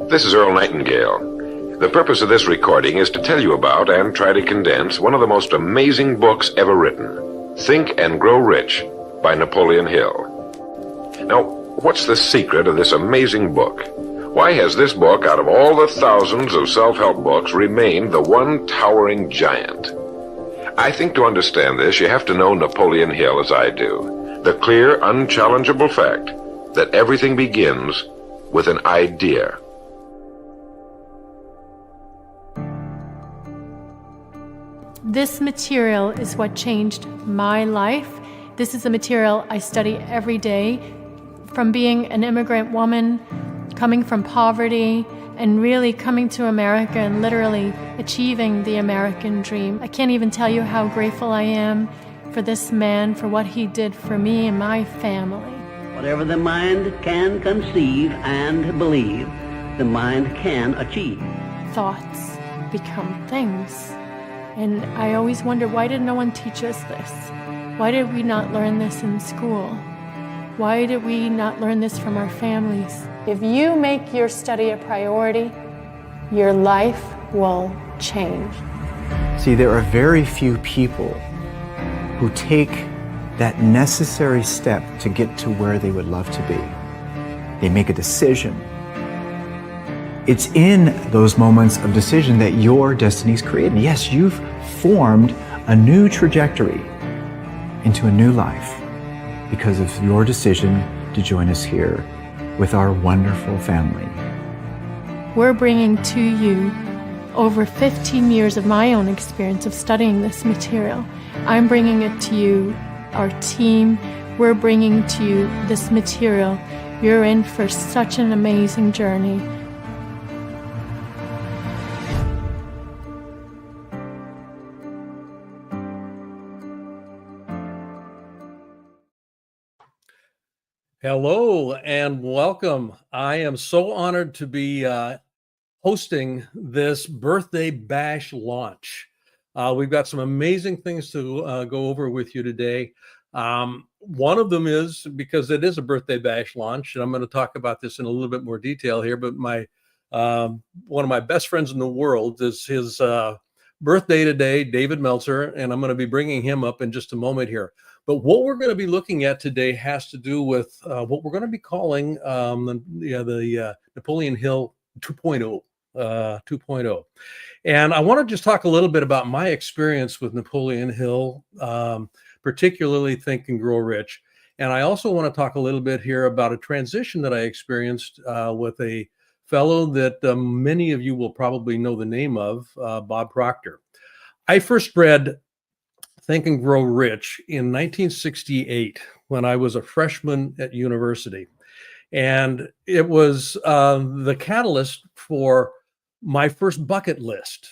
This is Earl Nightingale. The purpose of this recording is to tell you about and try to condense one of the most amazing books ever written, Think and Grow Rich by Napoleon Hill. Now, what's the secret of this amazing book? Why has this book, out of all the thousands of self-help books, remained the one towering giant? I think to understand this, you have to know Napoleon Hill as I do. The clear, unchallengeable fact that everything begins with an idea. This material is what changed my life. This is the material I study every day. From being an immigrant woman, coming from poverty, and really coming to America and literally achieving the American dream. I can't even tell you how grateful I am for this man, for what he did for me and my family. Whatever the mind can conceive and believe, the mind can achieve. Thoughts become things. And I always wonder, why did no one teach us this? Why did we not learn this in school? Why did we not learn this from our families? If you make your study a priority, your life will change. See, there are very few people who take that necessary step to get to where they would love to be. They make a decision. It's in those moments of decision that your destiny is created. Yes, you've formed a new trajectory into a new life because of your decision to join us here with our wonderful family. We're bringing to you over 15 years of my own experience of studying this material. I'm bringing it to you, our team. We're bringing to you this material. You're in for such an amazing journey. Hello and welcome. I am so honored to be hosting this birthday bash launch. We've got some amazing things to go over with you today. One of them is, because it is a birthday bash launch, and I'm going to talk about this in a little bit more detail here, but my one of my best friends in the world is his birthday today, David Meltzer, and I'm going to be bringing him up in just a moment here. But what we're going to be looking at today has to do with what we're going to be calling the Napoleon Hill 2.0. 2.0. And I want to just talk a little bit about my experience with Napoleon Hill, particularly Think and Grow Rich. And I also want to talk a little bit here about a transition that I experienced with a fellow that many of you will probably know the name of, Bob Proctor. I first read Think and Grow Rich in 1968 when I was a freshman at university. And it was the catalyst for my first bucket list.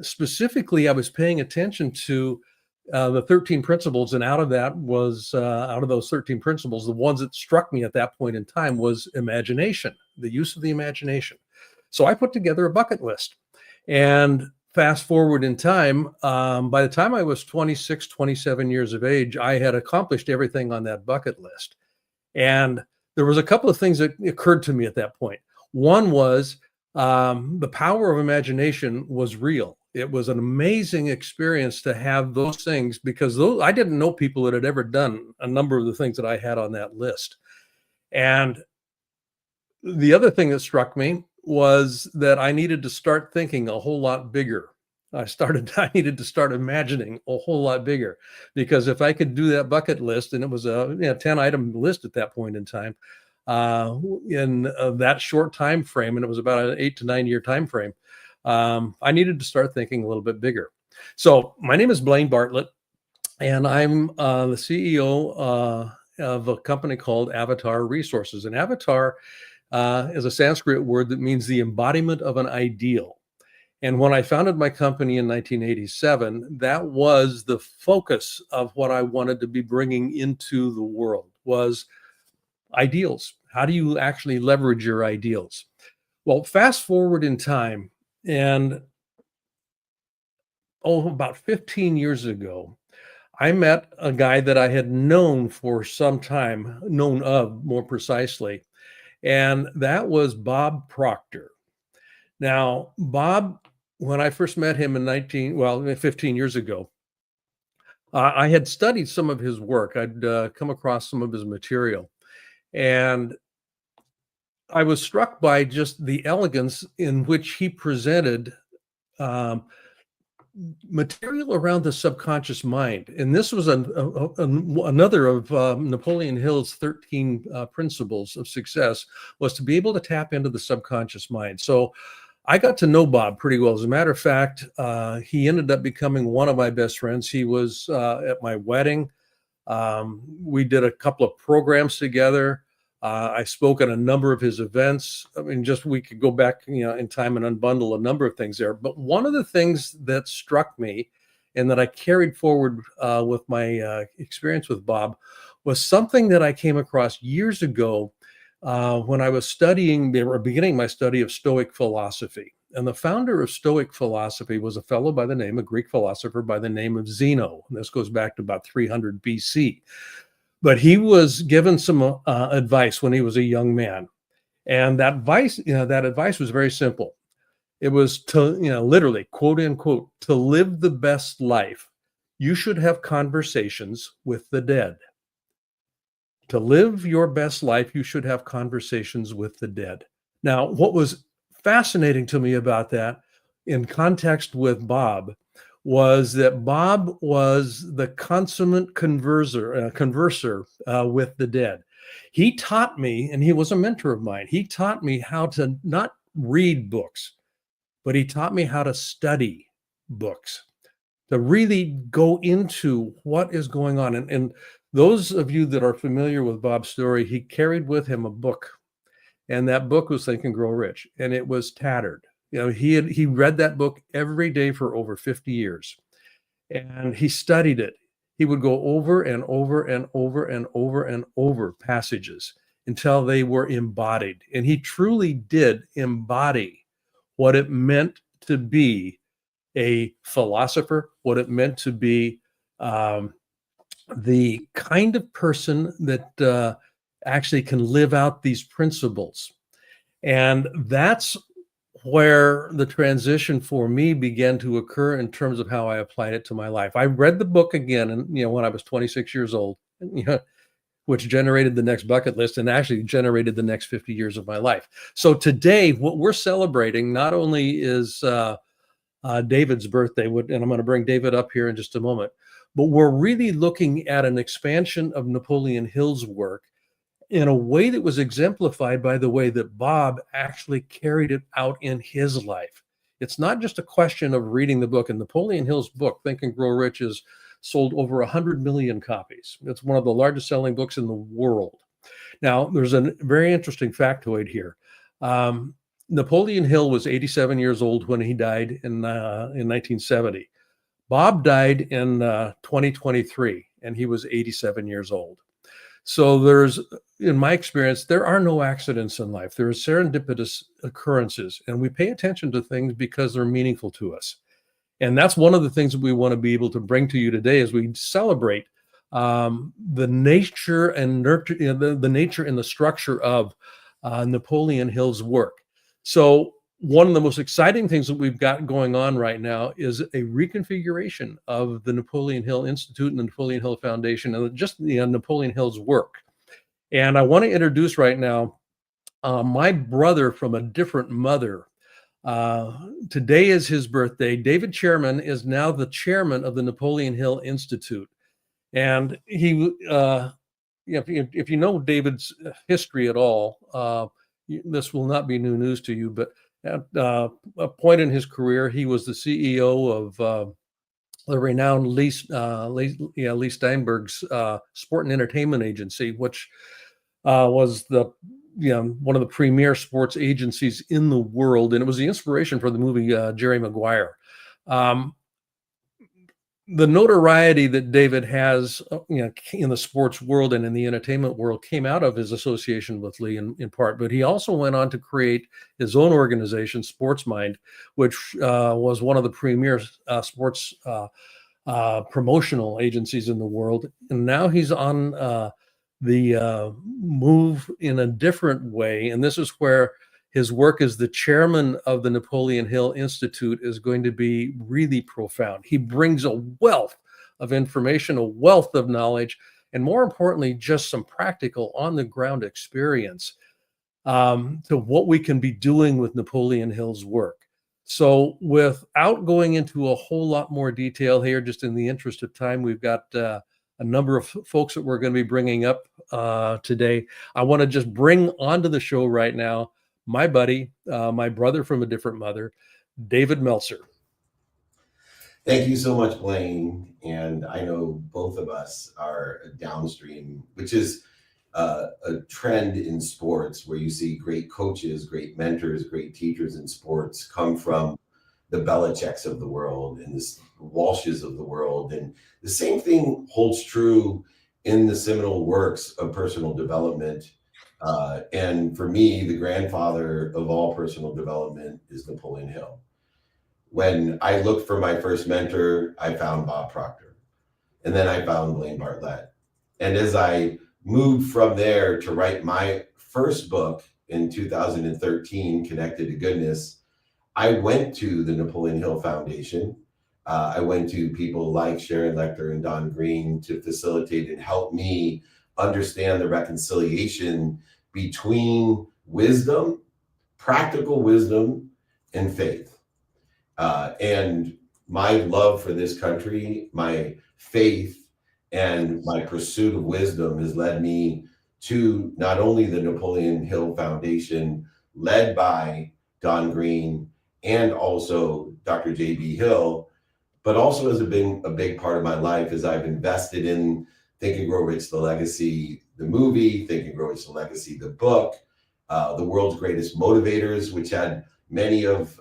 Specifically, I was paying attention to the 13 principles, and out of those 13 principles, the ones that struck me at that point in time was imagination, the use of the imagination. So I put together a bucket list. And fast forward in time, by the time I was 26, 27 years of age, I had accomplished everything on that bucket list. And there was a couple of things that occurred to me at that point. One was the power of imagination was real. It was an amazing experience to have those things, because I didn't know people that had ever done a number of the things that I had on that list. And the other thing that struck me was that I needed to start thinking a whole lot bigger. I needed to start imagining a whole lot bigger, because if I could do that bucket list, and it was a 10-item list at that point in time, in that short time frame, and it was about an 8 to 9 year time frame, I needed to start thinking a little bit bigger. So my name is Blaine Bartlett, and I'm the CEO of a company called Avatar Resources. And Avatar is a Sanskrit word that means the embodiment of an ideal. And when I founded my company in 1987, that was the focus of what I wanted to be bringing into the world, was ideals. How do you actually leverage your ideals? Well, fast forward in time, and about 15 years ago, I met a guy that I had known for some time, known of more precisely, and that was Bob Proctor. Now, Bob, when I first met him in 15 years ago, I had studied some of his work. I'd come across some of his material, and I was struck by just the elegance in which he presented um, material around the subconscious mind. And this was another of Napoleon Hill's 13 principles of success, was to be able to tap into the subconscious mind. So I got to know Bob pretty well. As a matter of fact, he ended up becoming one of my best friends. He was at my wedding. We did a couple of programs together. I spoke at a number of his events. I mean, just we could go back, in time and unbundle a number of things there. But one of the things that struck me and that I carried forward with my experience with Bob was something that I came across years ago when I was beginning my study of Stoic philosophy. And the founder of Stoic philosophy was a fellow by the name, a Greek philosopher by the name of Zeno. And this goes back to about 300 BC. But he was given some advice when he was a young man. And that advice was very simple. It was to, literally, quote unquote, to live the best life, you should have conversations with the dead. To live your best life, you should have conversations with the dead. Now, what was fascinating to me about that in context with Bob was that Bob was the consummate converser with the dead. He taught me, and he was a mentor of mine, he taught me how to not read books, but he taught me how to study books, to really go into what is going on. And those of you that are familiar with Bob's story, he carried with him a book, and that book was Think and Grow Rich, and it was tattered. He read that book every day for over 50 years, and he studied it. He would go over and over and over and over and over passages until they were embodied. And he truly did embody what it meant to be a philosopher, what it meant to be the kind of person that actually can live out these principles. And that's where the transition for me began to occur in terms of how I applied it to my life. I read the book again, and when I was 26 years old, which generated the next bucket list and actually generated the next 50 years of my life. So today, what we're celebrating not only is David's birthday, and I'm going to bring David up here in just a moment, but we're really looking at an expansion of Napoleon Hill's work in a way that was exemplified by the way that Bob actually carried it out in his life. It's not just a question of reading the book. And Napoleon Hill's book, Think and Grow Rich, is sold over 100 million copies. It's one of the largest selling books in the world. Now, there's a very interesting factoid here. Napoleon Hill was 87 years old when he died in 1970. Bob died in 2023, and he was 87 years old. So in my experience, there are no accidents in life. There are serendipitous occurrences, and we pay attention to things because they're meaningful to us. And that's one of the things that we want to be able to bring to you today as we celebrate the nature and nurture, the nature and the structure of Napoleon Hill's work. So one of the most exciting things that we've got going on right now is a reconfiguration of the Napoleon Hill Institute and the Napoleon Hill Foundation and just Napoleon Hill's work. And I want to introduce right now my brother from a different mother. Today is his birthday. David Chairman is now the chairman of the Napoleon Hill Institute. And he, if you know David's history at all, this will not be new news to you, but at a point in his career, he was the CEO of the renowned Lee Steinberg's Sport and Entertainment Agency, which was one of the premier sports agencies in the world, and it was the inspiration for the movie Jerry Maguire. The notoriety that David has, in the sports world and in the entertainment world came out of his association with Lee in part, but he also went on to create his own organization, SportsMind, which was one of the premier sports promotional agencies in the world. And now he's on the move in a different way. And this is where His work as the chairman of the Napoleon Hill Institute is going to be really profound. He brings a wealth of information, a wealth of knowledge, and more importantly, just some practical on-the-ground experience to what we can be doing with Napoleon Hill's work. So without going into a whole lot more detail here, just in the interest of time, we've got a number of folks that we're going to be bringing up today. I want to just bring onto the show right now my buddy, my brother from a different mother, David Meltzer. Thank you so much, Blaine. And I know both of us are downstream, which is a trend in sports where you see great coaches, great mentors, great teachers in sports come from the Belichicks of the world and the Walshes of the world. And the same thing holds true in the seminal works of personal development. And for me, the grandfather of all personal development is Napoleon Hill. When I looked for my first mentor, I found Bob Proctor. And then I found Blaine Bartlett. And as I moved from there to write my first book in 2013, Connected to Goodness, I went to the Napoleon Hill Foundation. I went to people like Sharon Lecter and Don Green to facilitate and help me understand the reconciliation between wisdom, practical wisdom, and faith. And my love for this country, my faith, and my pursuit of wisdom has led me to not only the Napoleon Hill Foundation, led by Don Green and also Dr. J.B. Hill, but also has been a big part of my life as I've invested in Think and Grow Rich, the Legacy, the movie, Think and Grow Rich, the Legacy, the book, The World's Greatest Motivators, which had many of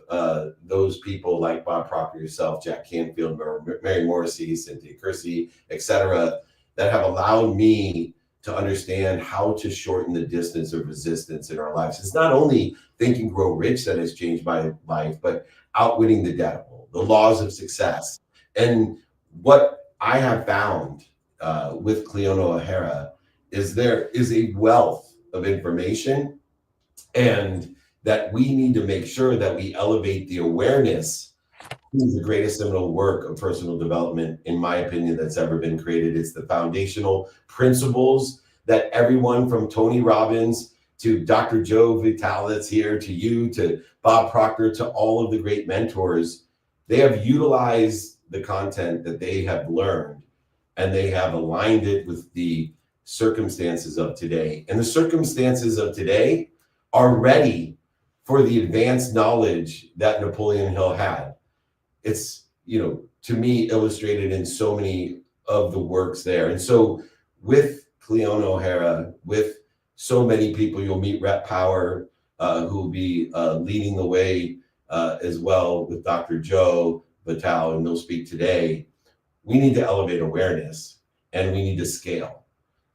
those people like Bob Proctor, yourself, Jack Canfield, Mary Morrissey, Cynthia Kersey, etc., that have allowed me to understand how to shorten the distance of resistance in our lives. It's not only Think and Grow Rich that has changed my life, but Outwitting the Devil, The Laws of Success. And what I have found with Cleona O'Hara is there is a wealth of information, and that we need to make sure that we elevate the awareness. This is the greatest seminal work of personal development, in my opinion, that's ever been created. It's the foundational principles that everyone from Tony Robbins to Dr. Joe Vitale that's here, to you, to Bob Proctor, to all of the great mentors, they have utilized the content that they have learned, and they have aligned it with the circumstances of today. And the circumstances of today are ready for the advanced knowledge that Napoleon Hill had. It's, to me, illustrated in so many of the works there. And so with Cleona O'Hara, with so many people, you'll meet Rhett Power, who will be leading the way as well with Dr. Joe Vitale, and they'll speak today. We need to elevate awareness, and we need to scale.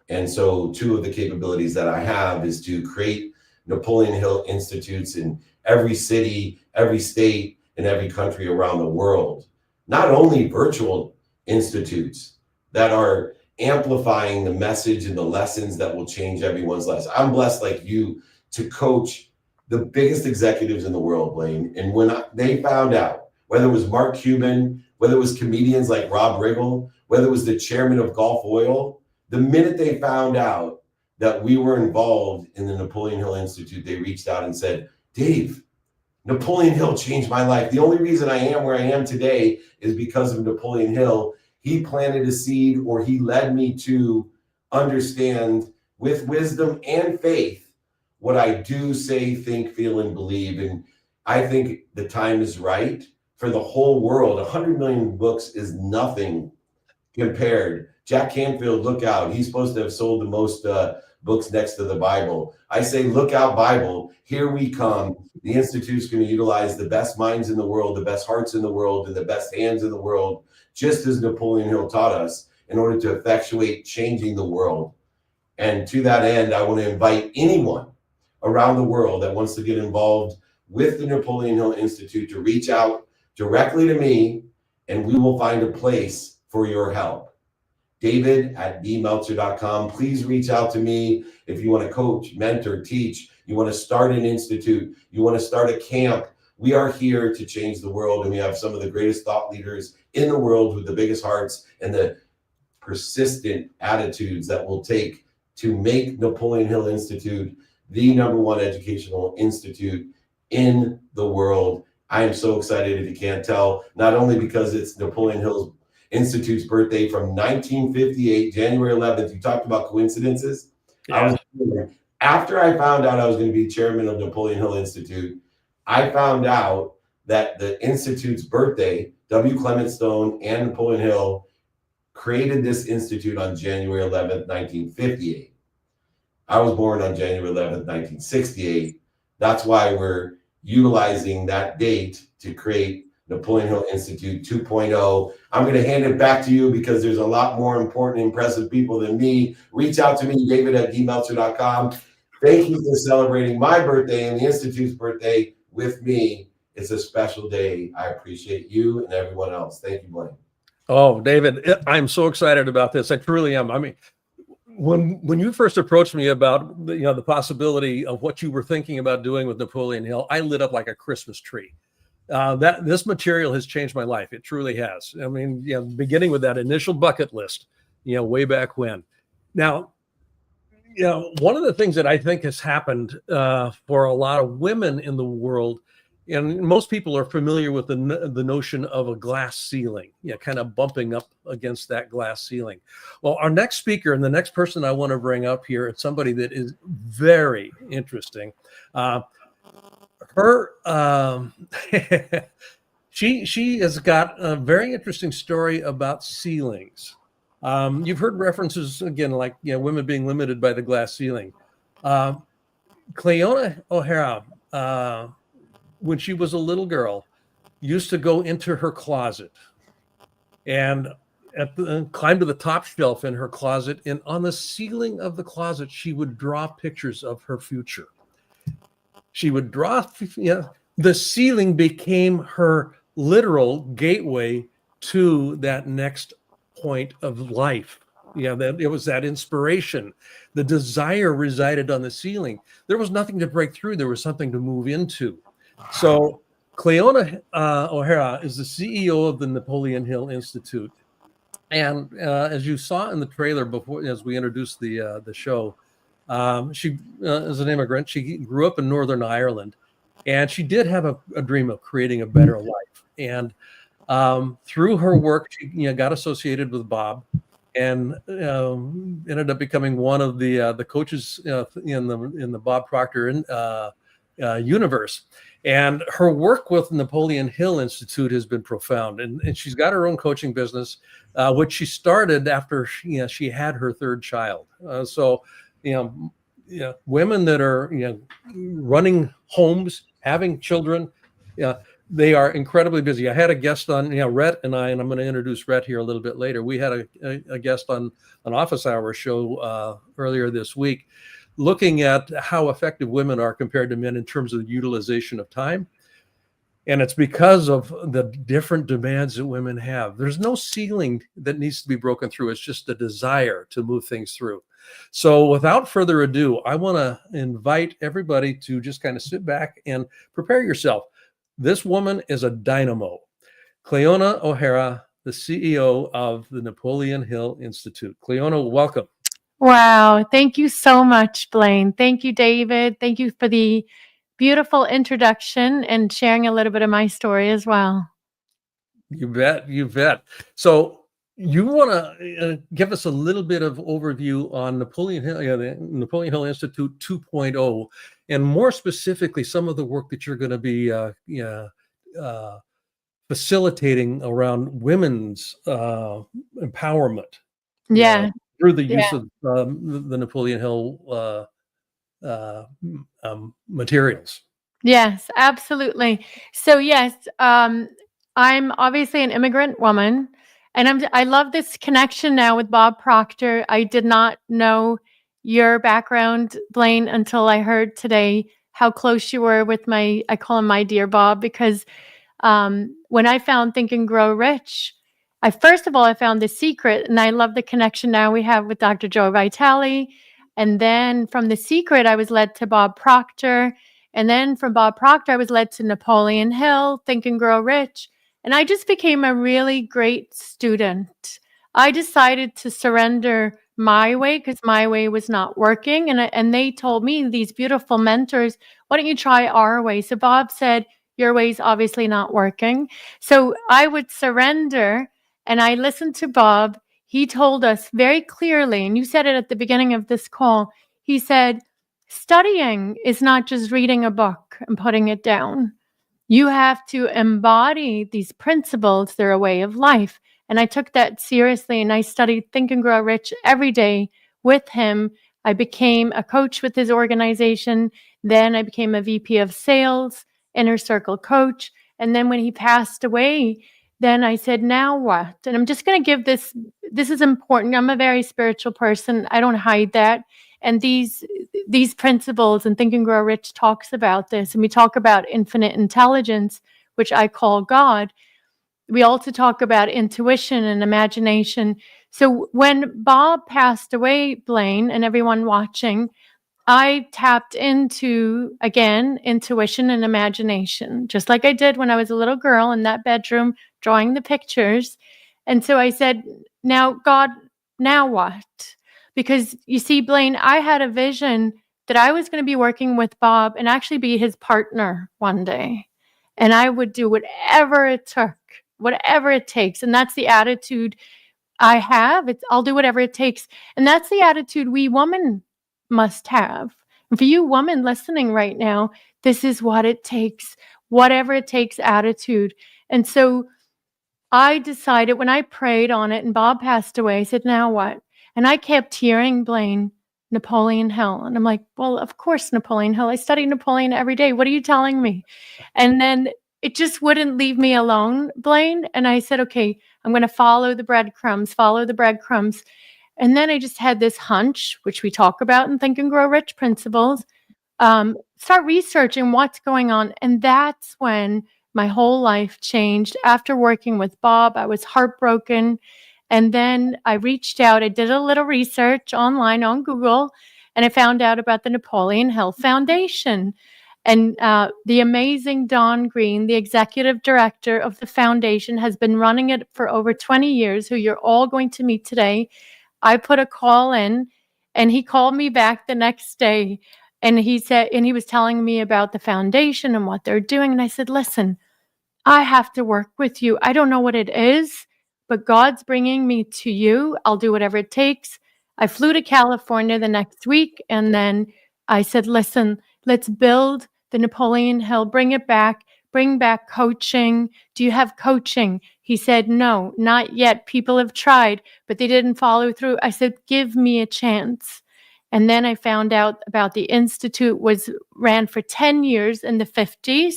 And so two of the capabilities that I have is to create Napoleon Hill Institutes in every city, every state, and every country around the world. Not only virtual institutes that are amplifying the message and the lessons that will change everyone's lives. I'm blessed, like you, to coach the biggest executives in the world, Blaine. And when they found out, whether it was Mark Cuban, whether it was comedians like Rob Riggle, whether it was the chairman of Gulf Oil, the minute they found out that we were involved in the Napoleon Hill Institute, they reached out and said, Dave, Napoleon Hill changed my life. The only reason I am where I am today is because of Napoleon Hill. He planted a seed, or he led me to understand with wisdom and faith what I do, say, think, feel, and believe. And I think the time is right for the whole world. 100 million books is nothing compared. Jack Canfield, look out. He's supposed to have sold the most books next to the Bible. I say, look out, Bible. Here we come. The Institute's going to utilize the best minds in the world, the best hearts in the world, and the best hands in the world, just as Napoleon Hill taught us, in order to effectuate changing the world. And to that end, I want to invite anyone around the world that wants to get involved with the Napoleon Hill Institute to reach out directly to me, and we will find a place for your help. David@dmeltzer.com. Please reach out to me if you want to coach, mentor, teach, you want to start an institute, you want to start a camp, we are here to change the world. And we have some of the greatest thought leaders in the world with the biggest hearts and the persistent attitudes that will take to make Napoleon Hill Institute the #1 educational institute in the world. I am so excited, if you can't tell, not only because it's Napoleon Hill Institute's birthday from 1958, January 11th. You talked about coincidences. Yeah. After I found out I was going to be chairman of Napoleon Hill Institute, I found out that the Institute's birthday, W. Clement Stone and Napoleon Hill created this institute on January 11th, 1958. I was born on January 11th, 1968. That's why we're utilizing that date to create Napoleon Hill Institute 2.0. I'm going to hand it back to you because there's a lot more important, impressive people than me. Reach out to me, david@dmeltzer.com. Thank you for celebrating my birthday and the Institute's birthday with me. It's a special day. I appreciate you and everyone else. Thank you, Blaine. Oh, David, I'm so excited about this. I truly am. I mean, when you first approached me about the possibility of what you were thinking about doing with Napoleon Hill, I lit up like a Christmas tree. That this material has changed my life. It truly has. I mean, beginning with that initial bucket list, way back when. Now, one of the things that I think has happened for a lot of women in the world, and most people are familiar with the notion of a glass ceiling, kind of bumping up against that glass ceiling. Well, our next speaker and the next person I want to bring up here is somebody that is very interesting. She has got a very interesting story about ceilings. You've heard references again, like women being limited by the glass ceiling. Cleona O'Hara, when she was a little girl, used to go into her closet and climb to the top shelf in her closet, and on the ceiling of the closet, she would draw pictures of her future. She would draw, the ceiling became her literal gateway to that next point of life. That it was that inspiration. The desire resided on the ceiling. There was nothing to break through. There was something to move into. So Cleona O'Hara is the CEO of the Napoleon Hill Institute. And as you saw in the trailer before, as we introduced the show, she is an immigrant. She grew up in Northern Ireland, and she did have a dream of creating a better life. And through her work, she got associated with Bob, and ended up becoming one of the coaches in the Bob Proctor universe. And her work with Napoleon Hill Institute has been profound. And she's got her own coaching business, which she started after she had her third child. So women that are running homes, having children, they are incredibly busy. I had a guest on, Rhett and I'm going to introduce Rhett here a little bit later. We had a guest on an office hour show earlier this week, looking at how effective women are compared to men in terms of the utilization of time. And it's because of the different demands that women have. There's no ceiling that needs to be broken through. It's just the desire to move things through. So without further ado, I want to invite everybody to just kind of sit back and prepare yourself. This woman is a dynamo. Cleona O'Hara, the CEO of the Napoleon Hill Institute. Cleona, welcome. Wow. Thank you so much, Blaine. Thank you, David. Thank you for the beautiful introduction and sharing a little bit of my story as well. You bet. You bet. So you want to give us a little bit of overview on Napoleon Hill, the Napoleon Hill Institute 2.0, and more specifically, some of the work that you're going to be facilitating around women's empowerment. Yeah. Through the use of the Napoleon Hill materials. Yes, absolutely. So yes, I'm obviously an immigrant woman, and I love this connection now with Bob Proctor. I did not know your background, Blaine, until I heard today how close you were with I call him my dear Bob, because when I found Think and Grow Rich, first of all, I found The Secret, and I love the connection now we have with Dr. Joe Vitale. And then from The Secret, I was led to Bob Proctor. And then from Bob Proctor, I was led to Napoleon Hill, Think and Grow Rich. And I just became a really great student. I decided to surrender my way because my way was not working. And they told me, these beautiful mentors, why don't you try our way? So Bob said, your way's obviously not working. So I would surrender, and I listened to Bob. He told us very clearly, and you said it at the beginning of this call, he said, studying is not just reading a book and putting it down. You have to embody these principles. They're a way of life. And I took that seriously, and I studied Think and Grow Rich every day with him. I became a coach with his organization. Then I became a VP of sales, inner circle coach. And then when he passed away, then I said, now what? And I'm just going to give this is important. I'm a very spiritual person. I don't hide that. And these principles, and Think and Grow Rich talks about this. And we talk about infinite intelligence, which I call God. We also talk about intuition and imagination. So when Bob passed away, Blaine, and everyone watching, I tapped into, again, intuition and imagination, just like I did when I was a little girl in that bedroom drawing the pictures. And so I said, now, God, now what? Because you see, Blaine, I had a vision that I was going to be working with Bob and actually be his partner one day. And I would do whatever it took, whatever it takes. And that's the attitude I have. I'll do whatever it takes. And that's the attitude we women must have. And for you women listening right now, this is what it takes, whatever it takes attitude. And so I decided when I prayed on it and Bob passed away, I said, now what? And I kept hearing, Blaine, Napoleon Hill. And I'm like, well, of course, Napoleon Hill. I study Napoleon every day. What are you telling me? And then it just wouldn't leave me alone, Blaine. And I said, okay, I'm going to follow the breadcrumbs. And then I just had this hunch, which we talk about in Think and Grow Rich principles, start researching what's going on. And that's when my whole life changed. After working with Bob, I was heartbroken. And then I reached out. I did a little research online on Google, and I found out about the Napoleon Hill Foundation. And the amazing Don Green, the executive director of the foundation, has been running it for over 20 years, who you're all going to meet today. I put a call in, and he called me back the next day, and he was telling me about the foundation and what they're doing. And I said, listen, I have to work with you. I don't know what it is, but God's bringing me to you. I'll do whatever it takes. I flew to California the next week, and then I said, listen, let's build the Napoleon Hill, bring it back, bring back coaching. Do you have coaching? He said, no, not yet. People have tried, but they didn't follow through. I said, give me a chance. And then I found out about the Institute ran for 10 years in the 50s.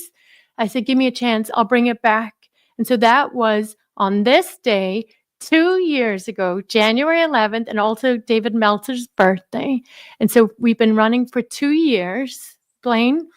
I said, give me a chance. I'll bring it back. And so that was on this day, 2 years ago, January 11th, and also David Meltzer's birthday. And so we've been running for 2 years, Blaine.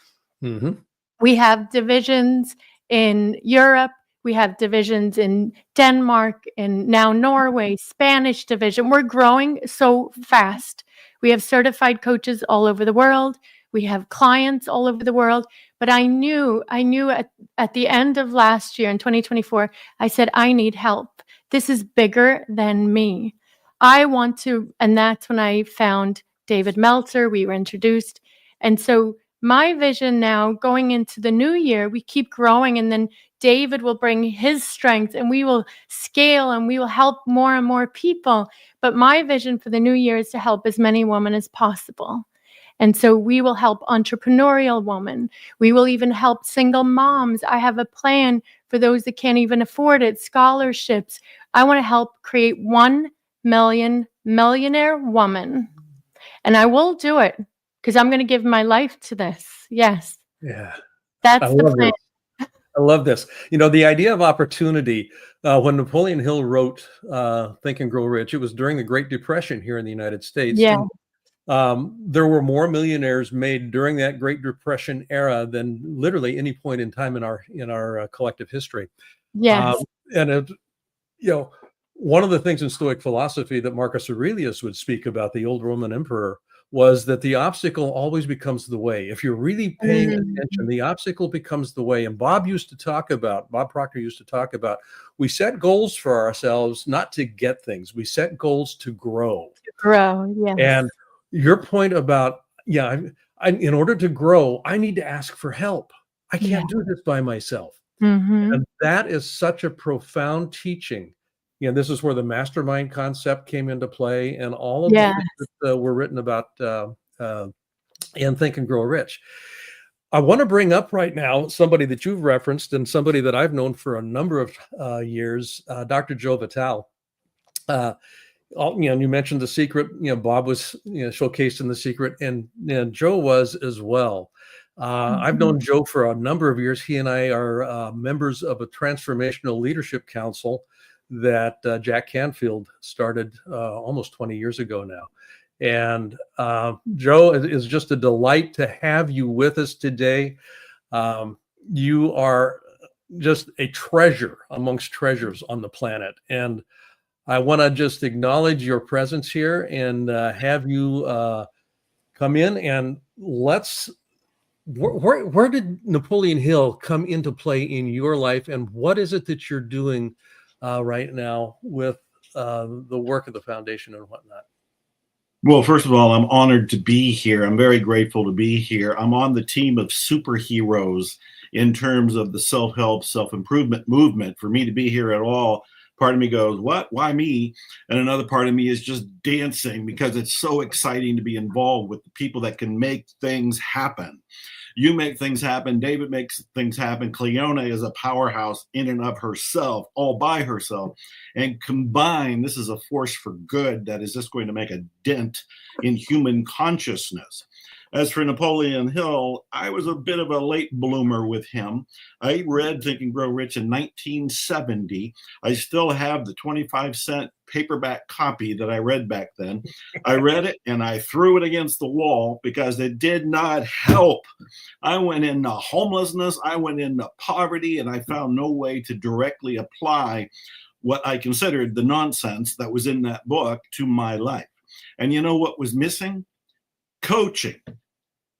Mm-hmm. We have divisions in Europe. We have divisions in Denmark and now Norway, Spanish division. We're growing so fast. We have certified coaches all over the world. We have clients all over the world. But I knew at the end of last year in 2024, I said, I need help. This is bigger than me. I want to, and that's when I found David Meltzer. We were introduced. And so my vision now going into the new year, we keep growing, and then David will bring his strength and we will scale and we will help more and more people. But my vision for the new year is to help as many women as possible. And so we will help entrepreneurial women. We will even help single moms. I have a plan for those that can't even afford it, scholarships. I want to help create 1 million millionaire woman. And I will do it because I'm going to give my life to this. Yes. Yeah. That's the plan. I love this. You know, the idea of opportunity, when Napoleon Hill wrote Think and Grow Rich, it was during the Great Depression here in the United States. Yeah. There were more millionaires made during that Great Depression era than literally any point in time in our collective history. Yes. And one of the things in Stoic philosophy that Marcus Aurelius would speak about, the old Roman emperor, was that the obstacle always becomes the way. If you're really paying attention, the obstacle becomes the way. And Bob Proctor used to talk about, we set goals for ourselves, not to get things. We set goals to grow. Grow, yes. And your point about, in order to grow, I need to ask for help. I can't do this by myself. And that is such a profound teaching. This is where the mastermind concept came into play, and all of the things that were written about in Think and Grow Rich. I want to bring up right now somebody that you've referenced and somebody that I've known for a number of years, Dr. Joe Vitale. You mentioned The Secret. Bob was showcased in The Secret, and Joe was as well. I've known Joe for a number of years. He and I are members of a transformational leadership council that Jack Canfield started almost 20 years ago now. And Joe, it is just a delight to have you with us today. You are just a treasure amongst treasures on the planet. And I want to just acknowledge your presence here and have you come in, and where did Napoleon Hill come into play in your life, and what is it that you're doing right now with the work of the foundation and whatnot? Well, first of all, I'm honored to be here. I'm very grateful to be here. I'm on the team of superheroes in terms of the self-help, self-improvement movement. For me to be here at all, part of me goes, what? Why me? And another part of me is just dancing because it's so exciting to be involved with the people that can make things happen. You make things happen. David makes things happen. Cleona is a powerhouse in and of herself, all by herself. And combined, this is a force for good that is just going to make a dent in human consciousness. As for Napoleon Hill, I was a bit of a late bloomer with him. I read Think and Grow Rich in 1970. I still have the 25-cent paperback copy that I read back then. I read it and I threw it against the wall because it did not help. I went into homelessness, I went into poverty, and I found no way to directly apply what I considered the nonsense that was in that book to my life. And you know what was missing? Coaching.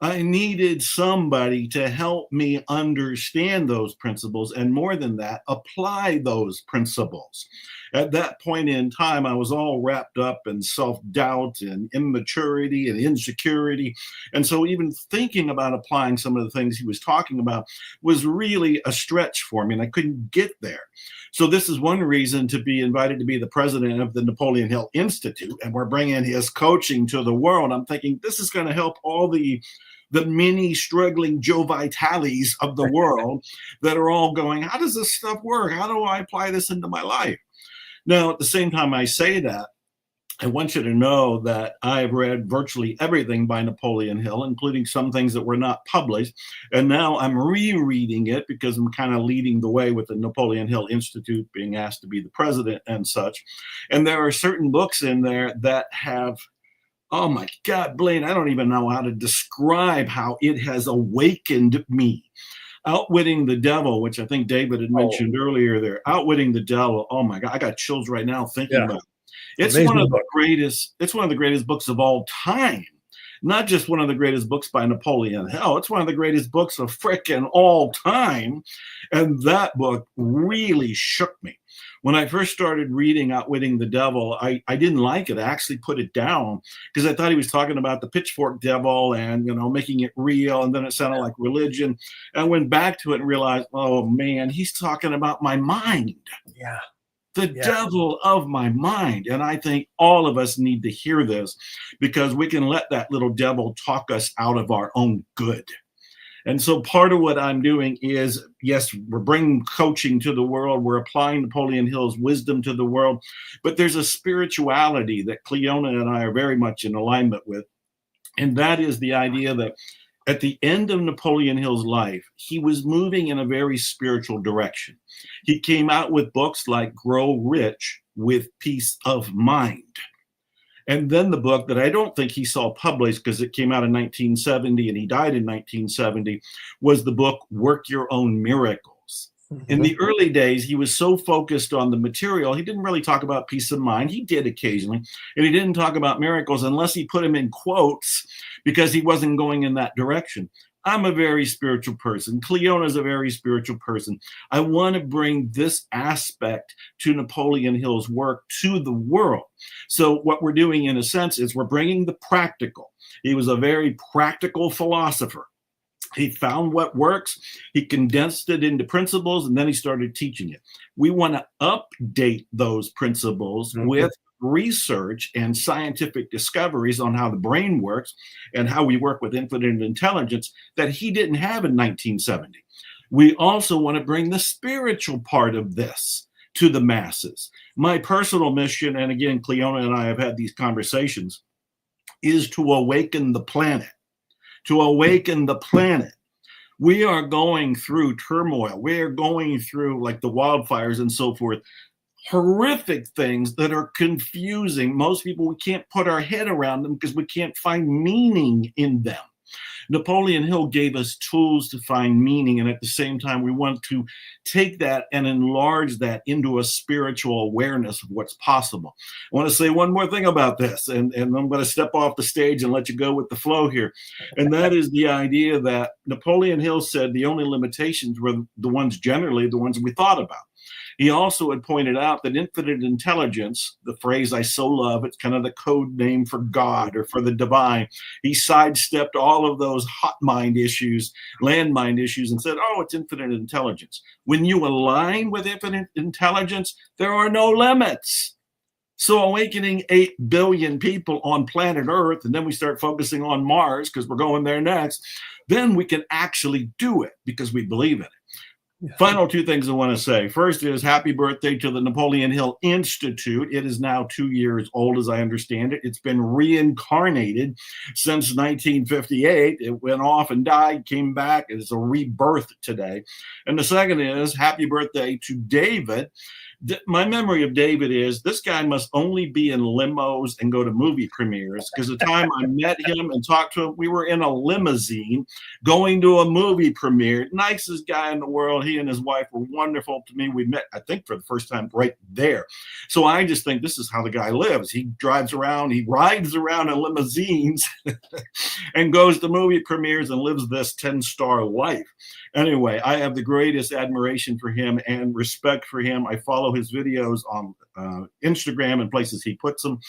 I needed somebody to help me understand those principles, and more than that, apply those principles. At that point in time, I was all wrapped up in self-doubt and immaturity and insecurity. And so even thinking about applying some of the things he was talking about was really a stretch for me, and I couldn't get there. So this is one reason to be invited to be the president of the Napoleon Hill Institute, and we're bringing his coaching to the world. I'm thinking this is going to help all the many struggling Joe Vitales of the world that are all going, how does this stuff work? How do I apply this into my life? Now, at the same time I say that, I want you to know that I've read virtually everything by Napoleon Hill, including some things that were not published. And now I'm rereading it because I'm kind of leading the way with the Napoleon Hill Institute, being asked to be the president and such. And there are certain books in there that have, oh my God, Blaine, I don't even know how to describe how it has awakened me. Outwitting the Devil, which I think David had mentioned earlier there. Outwitting the Devil. Oh my God, I got chills right now thinking about it. It's one of the greatest books of all time. Not just one of the greatest books by Napoleon Hill. It's one of the greatest books of frickin' all time. And that book really shook me. When I first started reading Outwitting the Devil, I didn't like it. I actually put it down because I thought he was talking about the pitchfork devil and, making it real. And then it sounded like religion. And I went back to it and realized, oh man, he's talking about my mind. Yeah. The devil of my mind. And I think all of us need to hear this because we can let that little devil talk us out of our own good. And so part of what I'm doing is, yes, we're bringing coaching to the world. We're applying Napoleon Hill's wisdom to the world. But there's a spirituality that Cleona and I are very much in alignment with. And that is the idea that at the end of Napoleon Hill's life, he was moving in a very spiritual direction. He came out with books like Grow Rich with Peace of Mind. And then the book that I don't think he saw published because it came out in 1970 and he died in 1970 was the book Work Your Own Miracles. In the early days, he was so focused on the material, he didn't really talk about peace of mind. He did occasionally, and he didn't talk about miracles unless he put him in quotes because he wasn't going in that direction. I'm a very spiritual person. Cleona's a very spiritual person. I want to bring this aspect to Napoleon Hill's work to the world. So what we're doing, in a sense, is we're bringing the practical. He was a very practical philosopher. He found what works, he condensed it into principles, and then he started teaching it. We want to update those principles with research and scientific discoveries on how the brain works and how we work with infinite intelligence that he didn't have in 1970. We also want to bring the spiritual part of this to the masses. My personal mission, and again, Cleona and I have had these conversations, is to awaken the planet. To awaken the planet. We are going through turmoil. We are going through, like the wildfires and so forth, horrific things that are confusing. Most people, we can't put our head around them because we can't find meaning in them. Napoleon Hill gave us tools to find meaning, and at the same time, we want to take that and enlarge that into a spiritual awareness of what's possible. I want to say one more thing about this, and I'm going to step off the stage and let you go with the flow here, and that is the idea that Napoleon Hill said the only limitations were the ones generally the ones we thought about. He also had pointed out that infinite intelligence, the phrase I so love, it's kind of the code name for God or for the divine. He sidestepped all of those hot mind issues, landmine issues, and said, oh, it's infinite intelligence. When you align with infinite intelligence, there are no limits. So awakening 8 billion people on planet Earth, and then we start focusing on Mars because we're going there next, then we can actually do it because we believe in it. Yeah. Final 2 things I want to say. First is happy birthday to the Napoleon Hill Institute. It is now 2 years old, as I understand it. It's been reincarnated since 1958. It went off and died, came back. It's a rebirth today. And the second is happy birthday to David. My memory of David is this guy must only be in limos and go to movie premieres, because the time I met him and talked to him, we were in a limousine going to a movie premiere. Nicest guy in the world. He and his wife were wonderful to me. We met, I think, for the first time right there. So I just think this is how the guy lives. He drives around, he rides around in limousines and goes to movie premieres and lives this 10-star life. Anyway, I have the greatest admiration for him and respect for him. I follow his videos on Instagram and places he puts them.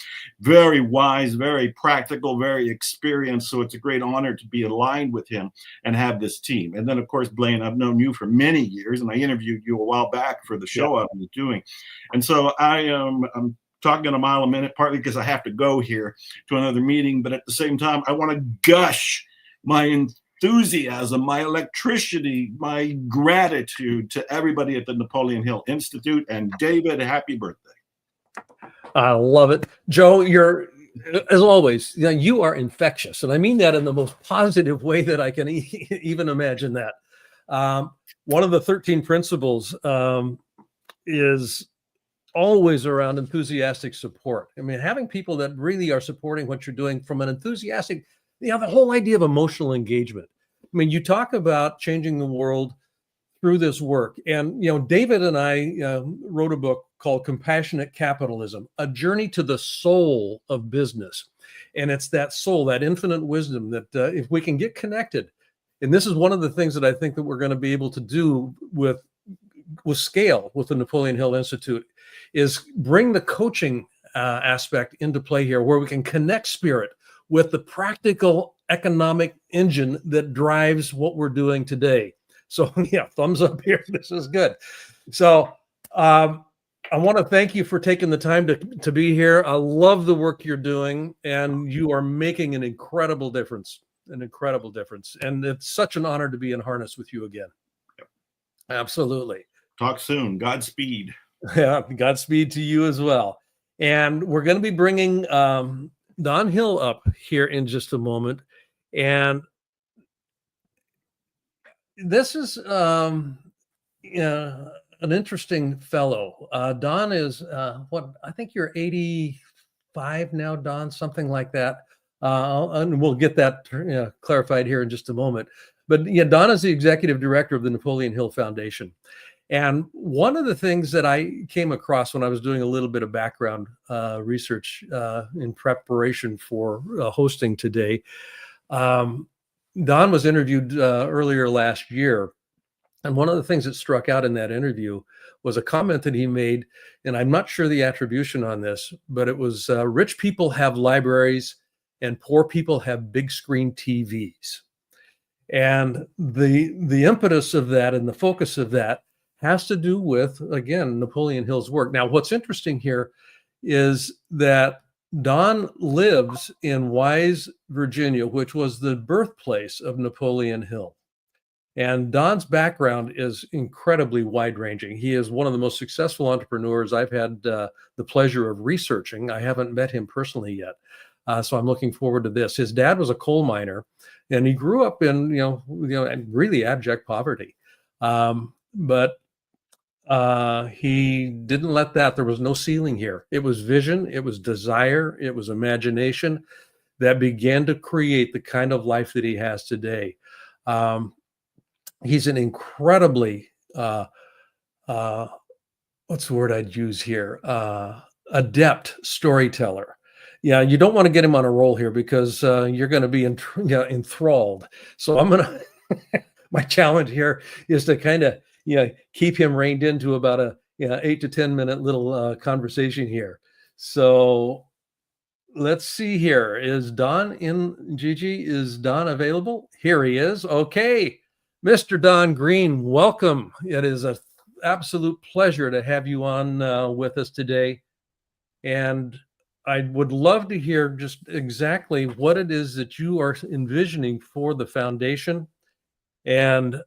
Very wise, very practical, very experienced. So it's a great honor to be aligned with him and have this team. And then, of course, Blaine, I've known you for many years, and I interviewed you a while back for the show I was doing. And so I'm talking a mile a minute, partly because I have to go here to another meeting. But at the same time, I want to gush my enthusiasm, my electricity, my gratitude to everybody at the Napoleon Hill Institute. And David, happy birthday. I love it. Joe, you're, as always, you are infectious. And I mean that in the most positive way that I can even imagine that. One of the 13 principles is always around enthusiastic support. I mean, having people that really are supporting what you're doing from an enthusiastic, the whole idea of emotional engagement. I mean, you talk about changing the world through this work. And, David and I wrote a book called Compassionate Capitalism, A Journey to the Soul of Business. And it's that soul, that infinite wisdom that if we can get connected, and this is one of the things that I think that we're going to be able to do with scale with the Napoleon Hill Institute, is bring the coaching aspect into play here, where we can connect spirit with the practical economic engine that drives what we're doing today. So yeah, thumbs up here. This is good. So I want to thank you for taking the time to be here. I love the work you're doing, and you are making an incredible difference, And it's such an honor to be in harness with you again. Yep. Absolutely. Talk soon. Godspeed. Yeah, Godspeed to you as well. And we're going to be bringing Don Hill up here in just a moment. And this is an interesting fellow. Don is, I think you're 85 now, Don, something like that. And we'll get that clarified here in just a moment. But yeah, Don is the executive director of the Napoleon Hill Foundation. And one of the things that I came across when I was doing a little bit of background research in preparation for hosting today, Don was interviewed earlier last year. And one of the things that struck out in that interview was a comment that he made, and I'm not sure the attribution on this, but it was rich people have libraries and poor people have big screen TVs. And the impetus of that and the focus of that has to do with, again, Napoleon Hill's work. Now, what's interesting here is that Don lives in Wise, Virginia, which was the birthplace of Napoleon Hill. And Don's background is incredibly wide-ranging. He is one of the most successful entrepreneurs I've had the pleasure of researching. I haven't met him personally yet, so I'm looking forward to this. His dad was a coal miner, and he grew up in really abject poverty, but he didn't let that. There was no ceiling here. It was vision, it was desire, it was imagination that began to create the kind of life that he has today. He's an incredibly, what's the word I'd use here? Adept storyteller. Yeah, you don't want to get him on a roll here because you're going to be enthralled. So I'm going to, my challenge here is to kind of, keep him reined into about a 8 to 10 minute little conversation here. So let's see here. Is Don in, Gigi? Is Don available? Here he is. Okay. Mr. Don Green, welcome. It is an absolute pleasure to have you on with us today. And I would love to hear just exactly what it is that you are envisioning for the foundation and,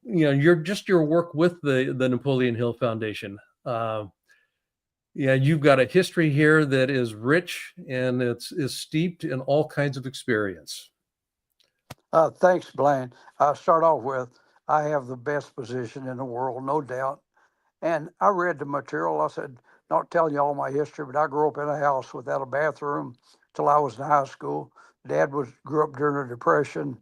your work with the Napoleon Hill Foundation. You've got a history here that is rich and is steeped in all kinds of experience. Thanks, Blaine. I'll start off with, I have the best position in the world, no doubt. And I read the material. I said, not telling you all my history, but I grew up in a house without a bathroom till I was in high school. Dad grew up during the Depression,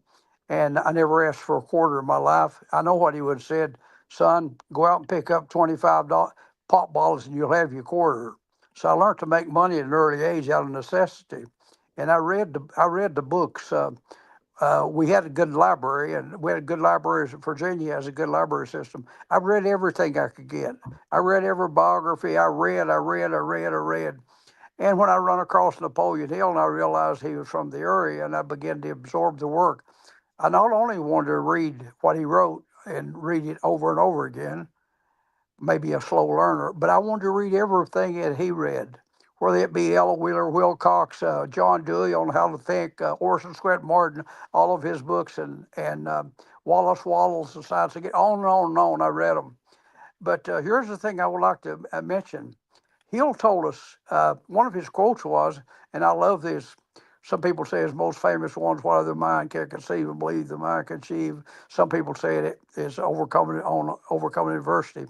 and I never asked for a quarter in my life. I know what he would have said, son, go out and pick up $25 pop bottles and you'll have your quarter. So I learned to make money at an early age out of necessity. And I read the books. We had a good library, and we had good libraries. Virginia has a good library system. I read everything I could get. I read every biography. I read. And when I run across Napoleon Hill and I realized he was from the area and I began to absorb the work, I not only wanted to read what he wrote and read it over and over again, maybe a slow learner, but I wanted to read everything that he read, whether it be Ella Wheeler Wilcox, John Dewey on how to think, Orson Scott Martin, all of his books, and Wallace Wattles, The Science of Get, on and on and on. I read them. But here's the thing I would like to mention. Hill told us, one of his quotes was, and I love this, some people say his most famous ones, what other mind can conceive and believe the mind can achieve. Some people say it is overcoming adversity.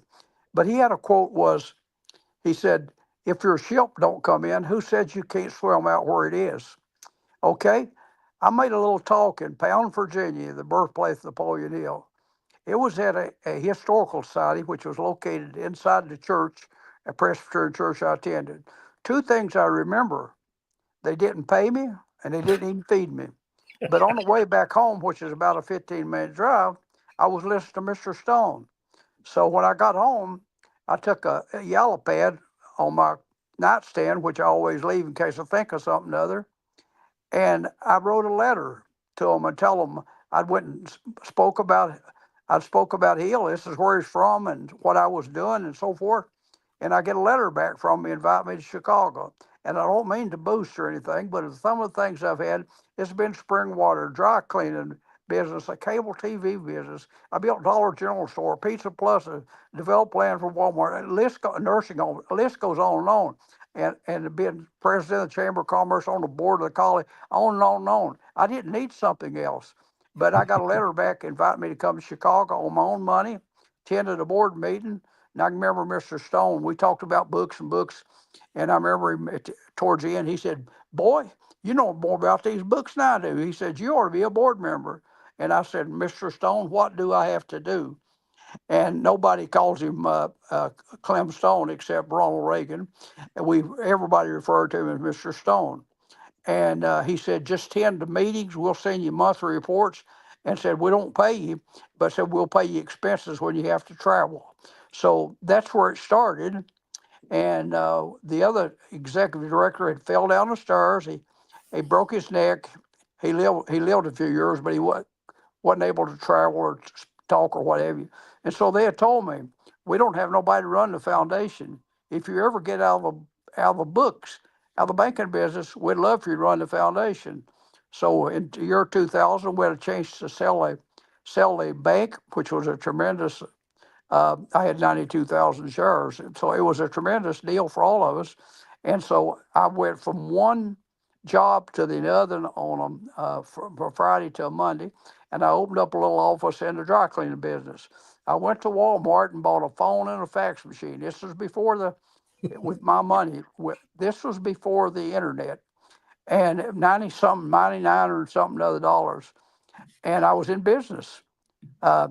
But he had a quote was, he said, if your ship don't come in, who said you can't swim out where it is? Okay, I made a little talk in Pound, Virginia, the birthplace of Napoleon Hill. It was at a historical society which was located inside the church, a Presbyterian church I attended. Two things I remember. They didn't pay me and they didn't even feed me. But on the way back home, which is about a 15-minute drive, I was listening to Mr. Stone. So when I got home, I took a yellow pad on my nightstand, which I always leave in case I think of something or other, and I wrote a letter to him and tell him I went and spoke about Hill. This is where he's from and what I was doing and so forth. And I get a letter back from him, invite me to Chicago. And I don't mean to boost or anything, but some of the things I've had, it's been spring water, dry cleaning business, a cable TV business. I built Dollar General store, Pizza Plus, developed land for Walmart, nursing home, the list goes on and on. And being president of the Chamber of Commerce, on the board of the college, on and on and on. I didn't need something else. But I got a letter back inviting me to come to Chicago on my own money, attended a board meeting. And I can remember Mr. Stone, we talked about books and books. And I remember him towards the end, he said, boy, you know more about these books than I do. He said, you ought to be a board member. And I said, Mr. Stone, what do I have to do? and nobody calls him Clem Stone except Ronald Reagan, and everybody referred to him as Mr. Stone. And he said, just attend the meetings. We'll send you monthly reports. And said, we don't pay you, but said, we'll pay you expenses when you have to travel. So that's where it started. And the other executive director had fell down the stairs. He broke his neck. He lived a few years, but he wasn't able to travel or talk or what have you. And so they had told me, we don't have nobody to run the foundation. If you ever get out of the books, out of the banking business, we'd love for you to run the foundation. So in the year 2000, we had a chance to sell a bank, which was a tremendous. I had 92,000 shares, and so it was a tremendous deal for all of us. And so I went from one job to the other on from Friday till Monday, and I opened up a little office in the dry cleaning business. I went to Walmart and bought a phone and a fax machine. This was before with my money. This was before the internet, and 90 something, 99 or something other dollars. And I was in business. Uh,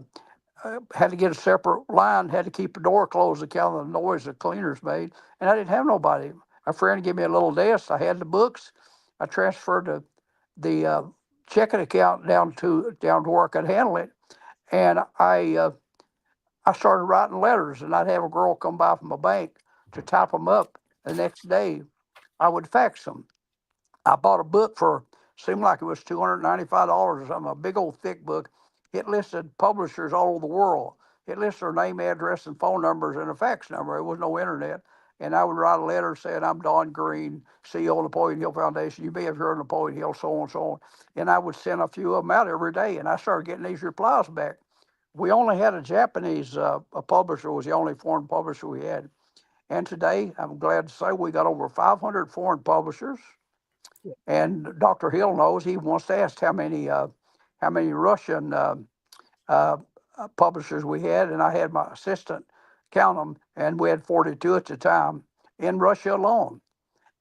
had to get a separate line, had to keep the door closed to count the noise the cleaners made, and I didn't have nobody. A friend gave me a little desk. I had the books. I transferred the checking account down to where I could handle it, and I started writing letters, and I'd have a girl come by from a bank to type them up. The next day, I would fax them. I bought a book for seemed like it was $295 or something, a big old thick book. It listed publishers all over the world. It listed their name, address, and phone numbers and a fax number. It was no internet. And I would write a letter saying, I'm Don Green, CEO of Napoleon Hill Foundation. You may have heard of Napoleon Hill, so on and so on. And I would send a few of them out every day. And I started getting these replies back. We only had a Japanese a publisher, was the only foreign publisher we had. And today, I'm glad to say we got over 500 foreign publishers. And Dr. Hill knows. He once asked how many Russian publishers we had, and I had my assistant count them, and we had 42 at the time in Russia alone.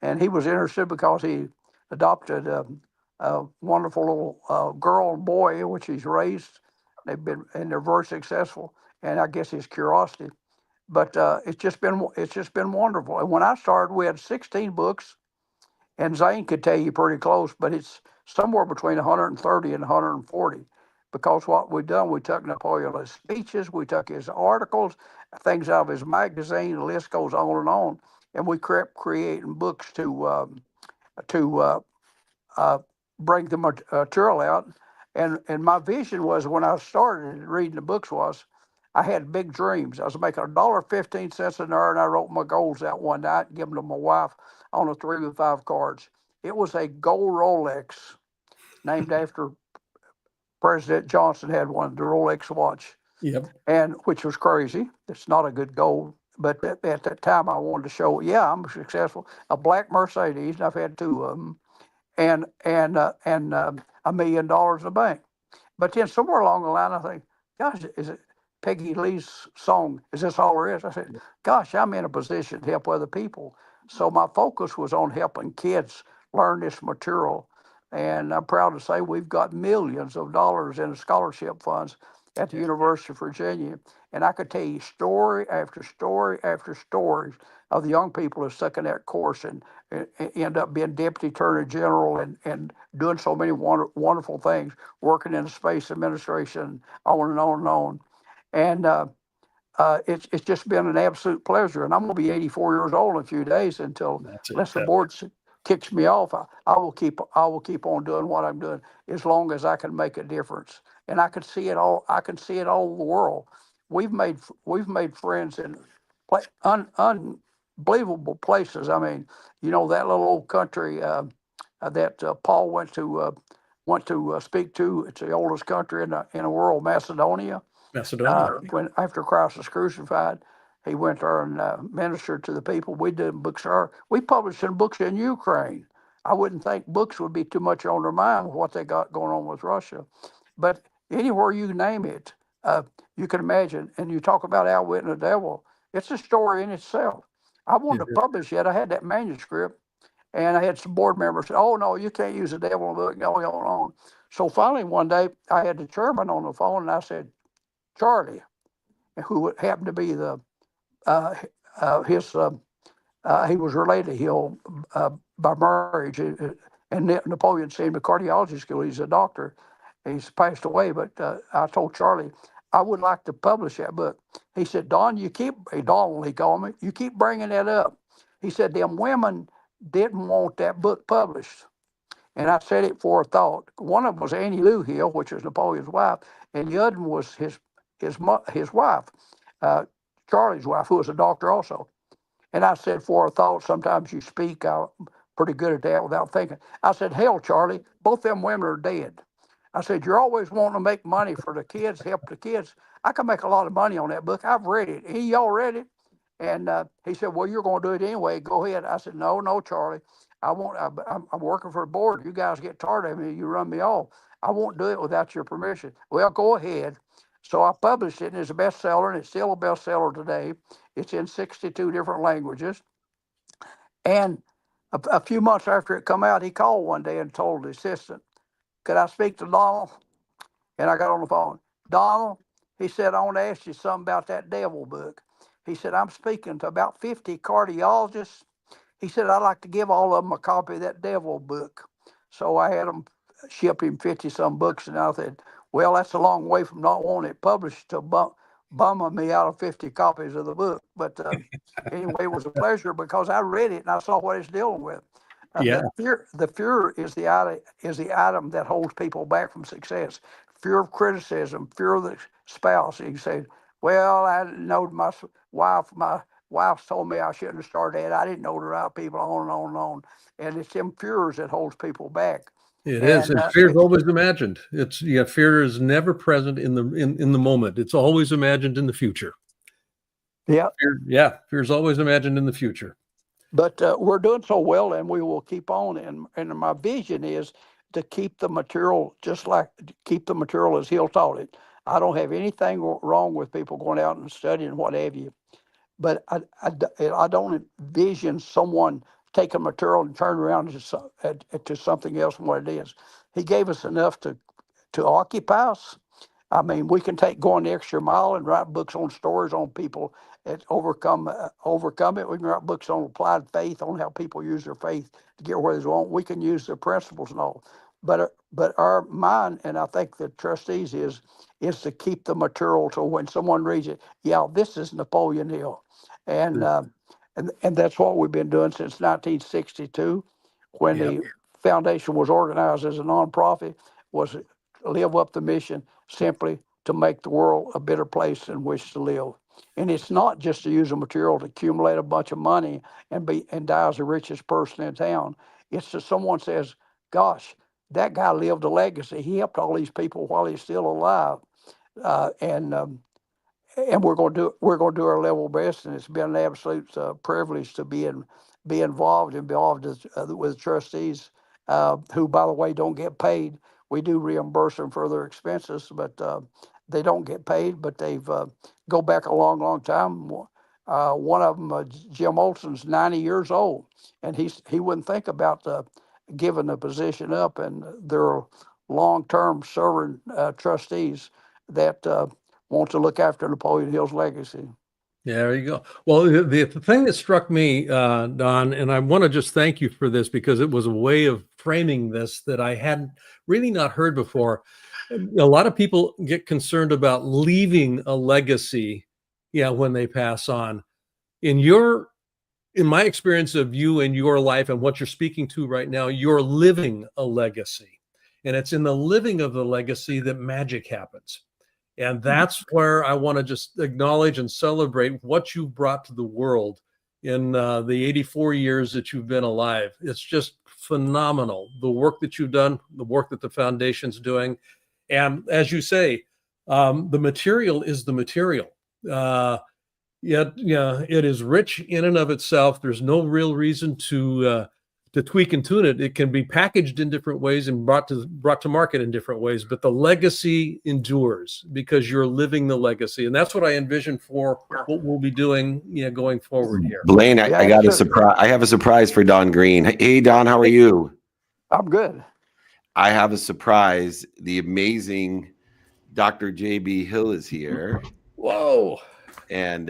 And he was interested because he adopted a wonderful little girl and boy, which he's raised. They're very successful, and I guess his curiosity. But it's just been wonderful. And when I started, we had 16 books, and Zane could tell you pretty close, but it's somewhere between 130 and 140. Because what we've done, we took Napoleon's speeches, we took his articles, things out of his magazine. The list goes on, and we kept creating books to bring the material out. And my vision was, when I started reading the books, was I had big dreams. I was making $1.15 an hour, and I wrote my goals out one night and gave them to my wife on a 3 by 5 cards. It was a gold Rolex named after President Johnson had one, the Rolex watch. Yep. And which was crazy. It's not a good gold, but at that time I wanted to show, yeah, I'm successful. A black Mercedes, and I've had two of them, and $1 million in the bank. But then somewhere along the line, I think, gosh, is it Peggy Lee's song? Is this all there is? I said, gosh, I'm in a position to help other people. So my focus was on helping kids learn this material. And I'm proud to say we've got millions of dollars in scholarship funds at the University of Virginia. And I could tell you story after story after story of the young people who stuck in that course and end up being deputy attorney general and doing so many wonderful things, working in the space administration, on and on and on. And it's just been an absolute pleasure. And I'm going to be 84 years old in a few days unless the board kicks me off. I will keep on doing what I'm doing as long as I can make a difference. And I can see it all. I can see it all over the world. We've made friends in unbelievable places. I mean, that little old country that Paul went to speak to. It's the oldest country in the world, Macedonia. When after Christ was crucified, he went there and ministered to the people. We did books there. We published some books in Ukraine. I wouldn't think books would be too much on their mind with what they got going on with Russia. But anywhere you name it, you can imagine. And you talk about outwitting the devil. It's a story in itself. I wanted to publish it. I had that manuscript, and I had some board members say, "Oh no, you can't use the devil in the book." Going on. So finally one day, I had the chairman on the phone, and I said, "Charlie, who happened to be the his he was related to Hill by marriage, and Napoleon sent him to cardiology school. He's a doctor. He's passed away, but I told Charlie I would like to publish that book. He said, "Don, Don, he called me. You keep bringing that up." He said, "Them women didn't want that book published." And I said it for a thought. One of them was Annie Lou Hill, which was Napoleon's wife, and the other one was his wife, uh, Charlie's wife, who was a doctor also. And I said, for a thought, sometimes you speak. I'm pretty good at that without thinking. I said, hell, Charlie, both them women are dead. I said, you're always wanting to make money for the kids, help the kids. I can make a lot of money on that book. I've read it. Y'all read it? And he said, well, you're going to do it anyway. Go ahead. I said, no, Charlie. I'm working for the board. You guys get tired of me. You run me off. I won't do it without your permission. Well, go ahead. So I published it, and it's a bestseller, and it's still a bestseller today. It's in 62 different languages. And a few months after it come out, he called one day and told the assistant, could I speak to Donald? And I got on the phone. Donald, he said, I want to ask you something about that devil book. He said, I'm speaking to about 50 cardiologists. He said, I'd like to give all of them a copy of that devil book. So I had them ship him 50 some books. And I said, well, that's a long way from not wanting it published to bumming me out of 50 copies of the book. But anyway, it was a pleasure because I read it and I saw what it's dealing with. Yeah. The fear is the item that holds people back from success. Fear of criticism, fear of the spouse. You say, well, I didn't know my wife told me I shouldn't have started that. I didn't know the right people, on and on and on. And it's them fears that holds people back. It is. And fear is always imagined. Fear is never present in the moment. It's always imagined in the future. Yeah. Fear is always imagined in the future. But we're doing so well, and we will keep on. And my vision is to keep the material keep the material as Hill taught it. I don't have anything wrong with people going out and studying what have you. But I don't envision someone taking material and turn around to something else from what it is. He gave us enough to occupy us. I mean, we can going the extra mile and write books on stories on people that overcome it. We can write books on applied faith, on how people use their faith to get where they want. We can use the principles and all. But our mind, and I think the trustees is to keep the material so when someone reads it, yeah, this is Napoleon Hill. And that's what we've been doing since 1962, when the foundation was organized as a nonprofit, was live up the mission simply to make the world a better place in which to live. And it's not just to use the material to accumulate a bunch of money and die as the richest person in town. It's that someone says, gosh, that guy lived a legacy. He helped all these people while he's still alive. And we're going to do our level best, and it's been an absolute privilege to be involved with trustees who, by the way, don't get paid. We do reimburse them for their expenses, but they don't get paid. But they've go back a long time. One of them, Jim Olson's 90 years old, and he wouldn't think about giving the position up. And there are long-term serving trustees that want to look after Napoleon Hill's legacy. Yeah, there you go. Well, the thing that struck me, Don, and I want to just thank you for this because it was a way of framing this that I hadn't really not heard before. A lot of people get concerned about leaving a legacy, when they pass on. In my experience of you and your life and what you're speaking to right now, you're living a legacy. And it's in the living of the legacy that magic happens. And that's where I want to just acknowledge and celebrate what you've brought to the world in the 84 years that you've been alive. It's just phenomenal, the work that you've done, the work that the foundation's doing. And as you say, the material is the material. Yet, it is rich in and of itself. There's no real reason to tweak and tune it. It can be packaged in different ways and brought to market in different ways, but the legacy endures because you're living the legacy. And that's what I envision for what we'll be doing, going forward here. Blaine, I got a surprise. I have a surprise for Don Green. Hey, Don, how are you? I'm good. I have a surprise. The amazing Dr. J.B. Hill is here. Whoa. And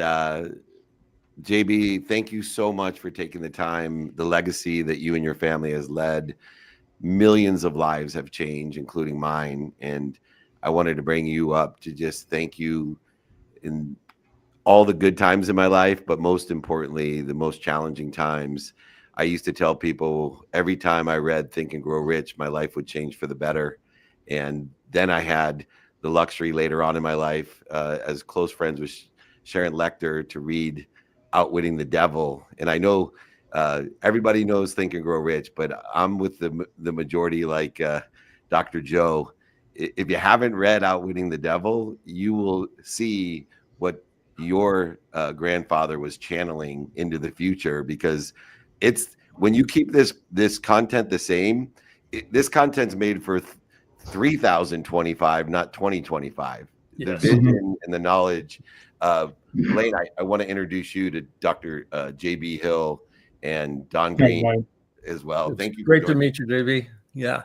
JB, thank you so much for taking the time. The legacy that you and your family has led, millions of lives have changed, including mine. And I wanted to bring you up to just thank you in all the good times in my life, but most importantly, the most challenging times. I used to tell people every time I read Think and Grow Rich, my life would change for the better. And then I had the luxury later on in my life, as close friends with Sharon Lecter, to read Outwitting the Devil. And I know everybody knows Think and Grow Rich, but I'm with the majority, like Dr. Joe. If you haven't read Outwitting the Devil, you will see what your grandfather was channeling into the future, because it's when you keep this content the same, this content's made for 3025, not 2025. Yes. The vision and the knowledge. Blaine, I want to introduce you to Dr. JB Hill and Don Green as well. Thank you. Great to meet you, JB. Yeah.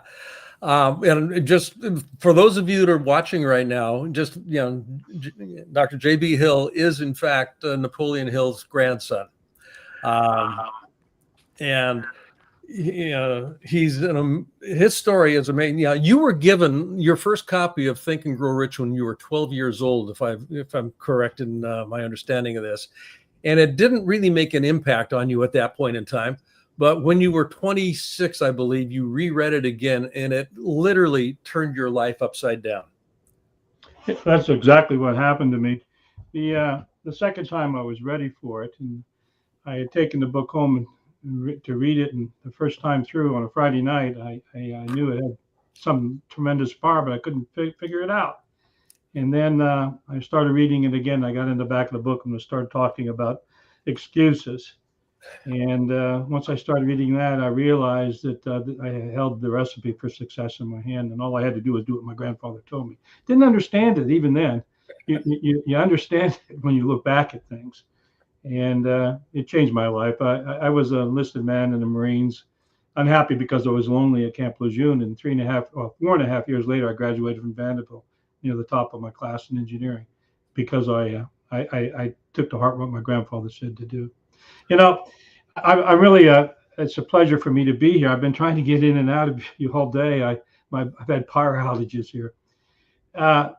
And just for those of you that are watching right now, just, Dr. JB Hill is in fact Napoleon Hill's grandson. And he's his story is amazing. Yeah, you were given your first copy of Think and Grow Rich when you were 12 years old, if I'm correct in my understanding of this, and it didn't really make an impact on you at that point in time. But when you were 26, I believe, you reread it again, and it literally turned your life upside down. That's exactly what happened to me. The second time I was ready for it, and I had taken the book home to read it, and the first time through on a Friday night, I knew it had some tremendous power, but I couldn't figure it out. And then I started reading it again. I got in the back of the book and started talking about excuses. And once I started reading that, I realized that I held the recipe for success in my hand, and all I had to do was do what my grandfather told me. Didn't understand it even then. You understand it when you look back at things. And it changed my life. I was an enlisted man in the Marines, unhappy because I was lonely at Camp Lejeune. And 4.5 years later, I graduated from Vanderbilt, near the top of my class in engineering, because I took to heart what my grandfather said to do. I really, it's a pleasure for me to be here. I've been trying to get in and out of you all day. I've had power outages here. A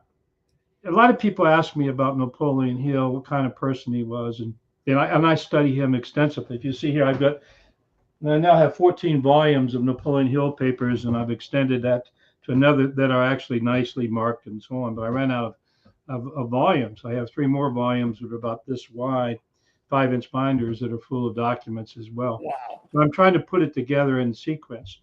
lot of people ask me about Napoleon Hill, what kind of person he was, and I study him extensively. If you see here, I now have 14 volumes of Napoleon Hill papers, and I've extended that to another that are actually nicely marked and so on. But I ran out of volumes. I have 3 more volumes that are about this wide, 5-inch binders that are full of documents as well. Wow. So I'm trying to put it together in sequence.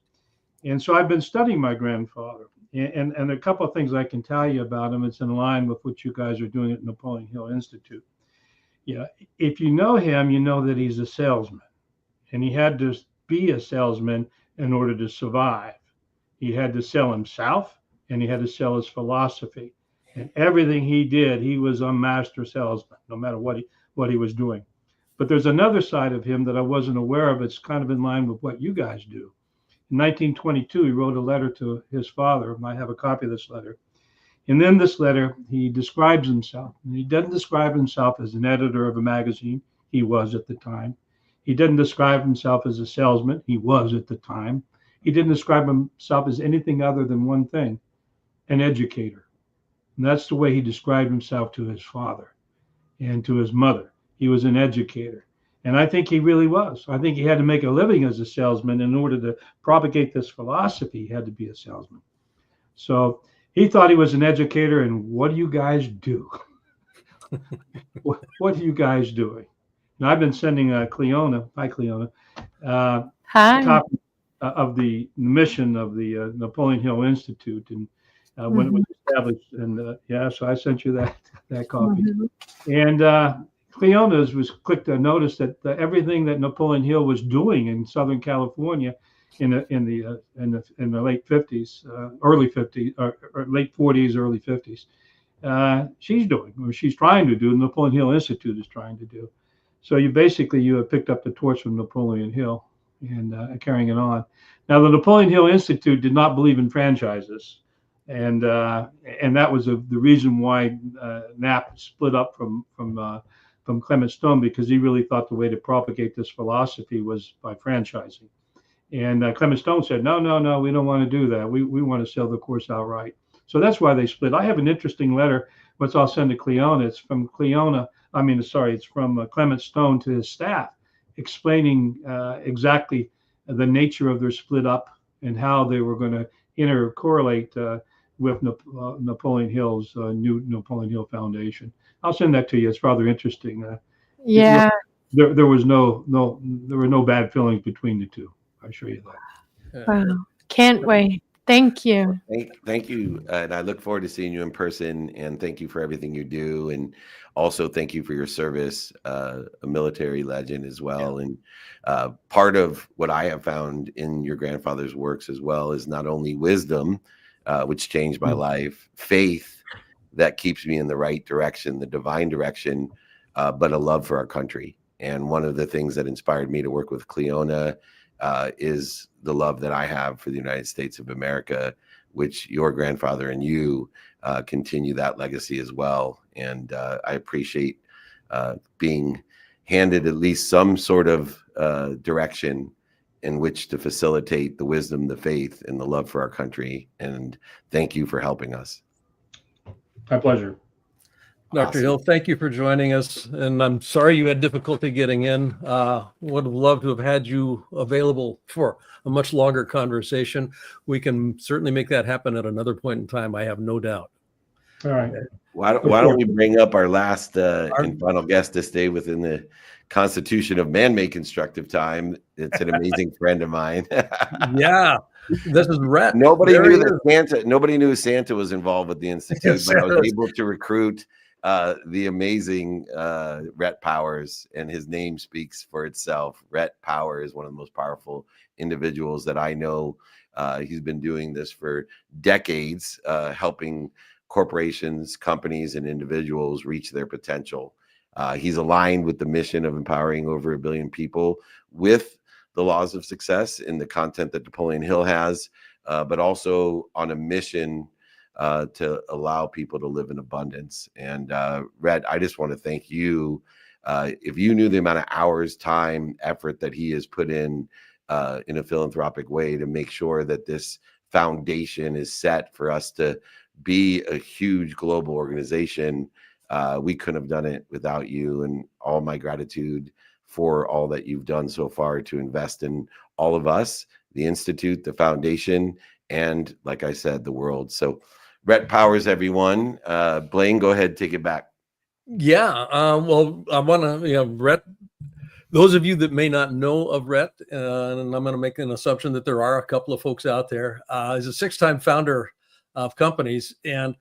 And so I've been studying my grandfather. And a couple of things I can tell you about him. It's in line with what you guys are doing at Napoleon Hill Institute. Yeah, if you know him, you know that he's a salesman, and he had to be a salesman in order to survive. He had to sell himself, and he had to sell his philosophy. And everything he did, he was a master salesman, no matter what he was doing. But there's another side of him that I wasn't aware of. It's kind of in line with what you guys do. In 1922, he wrote a letter to his father. I have a copy of this letter. And in this letter, he describes himself. And he doesn't describe himself as an editor of a magazine. He was at the time. He didn't describe himself as a salesman. He was at the time. He didn't describe himself as anything other than one thing, an educator. And that's the way he described himself to his father and to his mother. He was an educator. And I think he really was. I think he had to make a living as a salesman. In order to propagate this philosophy, he had to be a salesman. So he thought he was an educator. And what do you guys do? What are you guys doing? And I've been sending Cleona, hi Cleona, Hi. a copy of the mission of the Napoleon Hill Institute, and when it was established. And so I sent you that copy. And Cleona's was quick to notice that everything that Napoleon Hill was doing in Southern California in the late 50s, early 50s, or late 40s, early 50s, she's doing, or she's trying to do. The Napoleon Hill Institute is trying to do. So you have picked up the torch from Napoleon Hill and carrying it on. Now, the Napoleon Hill Institute did not believe in franchises. and that was the reason why Knapp split up from Clement Stone, because he really thought the way to propagate this philosophy was by franchising. And Clement Stone said, no, we don't want to do that. We want to sell the course outright. So that's why they split. I have an interesting letter, which I'll send to Cleona. It's from it's from Clement Stone to his staff, explaining exactly the nature of their split up and how they were going to intercorrelate with Napoleon Hill's new Napoleon Hill Foundation. I'll send that to you. It's rather interesting. Yeah. There were no bad feelings between the two. I assure you that. Wow. Can't wait. Thank you. Thank you. And I look forward to seeing you in person, and thank you for everything you do. And also thank you for your service, a military legend as well. And part of what I have found in your grandfather's works as well is not only wisdom, which changed my life, faith that keeps me in the right direction, the divine direction, but a love for our country. And one of the things that inspired me to work with Cleona is the love that I have for the United States of America, which your grandfather and you continue that legacy as well. And I appreciate being handed at least some sort of direction in which to facilitate the wisdom, the faith, and the love for our country. And thank you for helping us. My pleasure. Dr. Awesome. Hill, thank you for joining us. And I'm sorry you had difficulty getting in. Would have loved to have had you available for a much longer conversation. We can certainly make that happen at another point in time, I have no doubt. All right. Why don't we bring up our last and final guest to stay within the constitution of man-made constructive time? It's an amazing friend of mine. Yeah, this is Rhett. Nobody knew Santa was involved with the Institute, but I was able to recruit the amazing Rhett Powers, and his name speaks for itself. Rhett Power is one of the most powerful individuals that I know. He's been doing this for decades, helping corporations, companies, and individuals reach their potential. He's aligned with the mission of empowering over 1 billion people with the laws of success in the content that Napoleon Hill has, but also on a mission to allow people to live in abundance. And Rhett, I just want to thank you. If you knew the amount of hours, time, effort that he has put in a philanthropic way to make sure that this foundation is set for us to be a huge global organization, we couldn't have done it without you. And all my gratitude for all that you've done so far to invest in all of us, the Institute, the foundation, and like I said, the world. So Rhett Powers, everyone. Blaine, go ahead, take it back. Yeah, well, I want to, Rhett, those of you that may not know of Rhett, and I'm going to make an assumption that there are a couple of folks out there, he's a 6-time founder of companies. And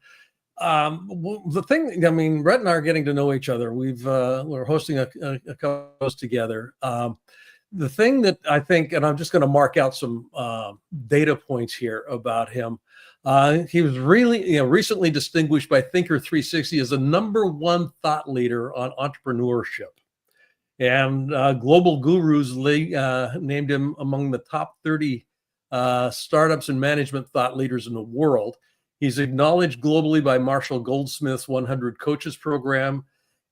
the thing, I mean, Rhett and I are getting to know each other. We're hosting a couple of those together. The thing that I think, and I'm just going to mark out some data points here about him. He was really, recently distinguished by Thinker 360 as the #1 thought leader on entrepreneurship. And Global Gurus named him among the top 30 startups and management thought leaders in the world. He's acknowledged globally by Marshall Goldsmith's 100 Coaches program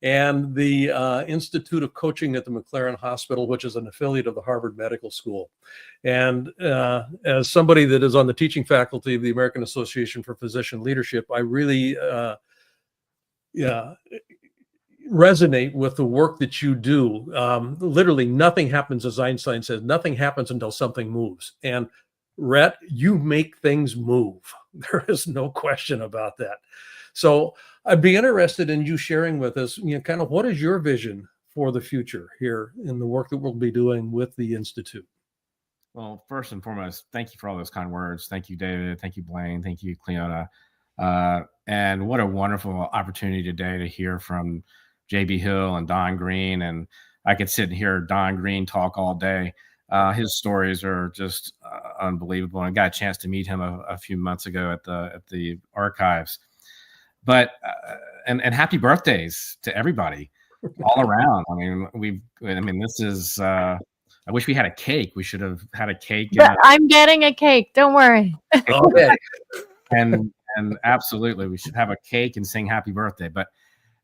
and the Institute of Coaching at the McLaren Hospital, which is an affiliate of the Harvard Medical School. And as somebody that is on the teaching faculty of the American Association for Physician Leadership, I really resonate with the work that you do. Literally nothing happens, as Einstein says, nothing happens until something moves. And Rhett, you make things move. There is no question about that. So I'd be interested in you sharing with us, kind of what is your vision for the future here in the work that we'll be doing with the Institute? Well, first and foremost, thank you for all those kind words. Thank you, David. Thank you, Blaine. Thank you, Cleona. And what a wonderful opportunity today to hear from J.B. Hill and Don Green. And I could sit and hear Don Green talk all day. His stories are just unbelievable. And I got a chance to meet him a few months ago at the archives. But and happy birthdays to everybody all around. I mean, this is. I wish we had a cake. We should have had a cake. I'm getting a cake. Don't worry. Okay. And And absolutely, we should have a cake and sing happy birthday. But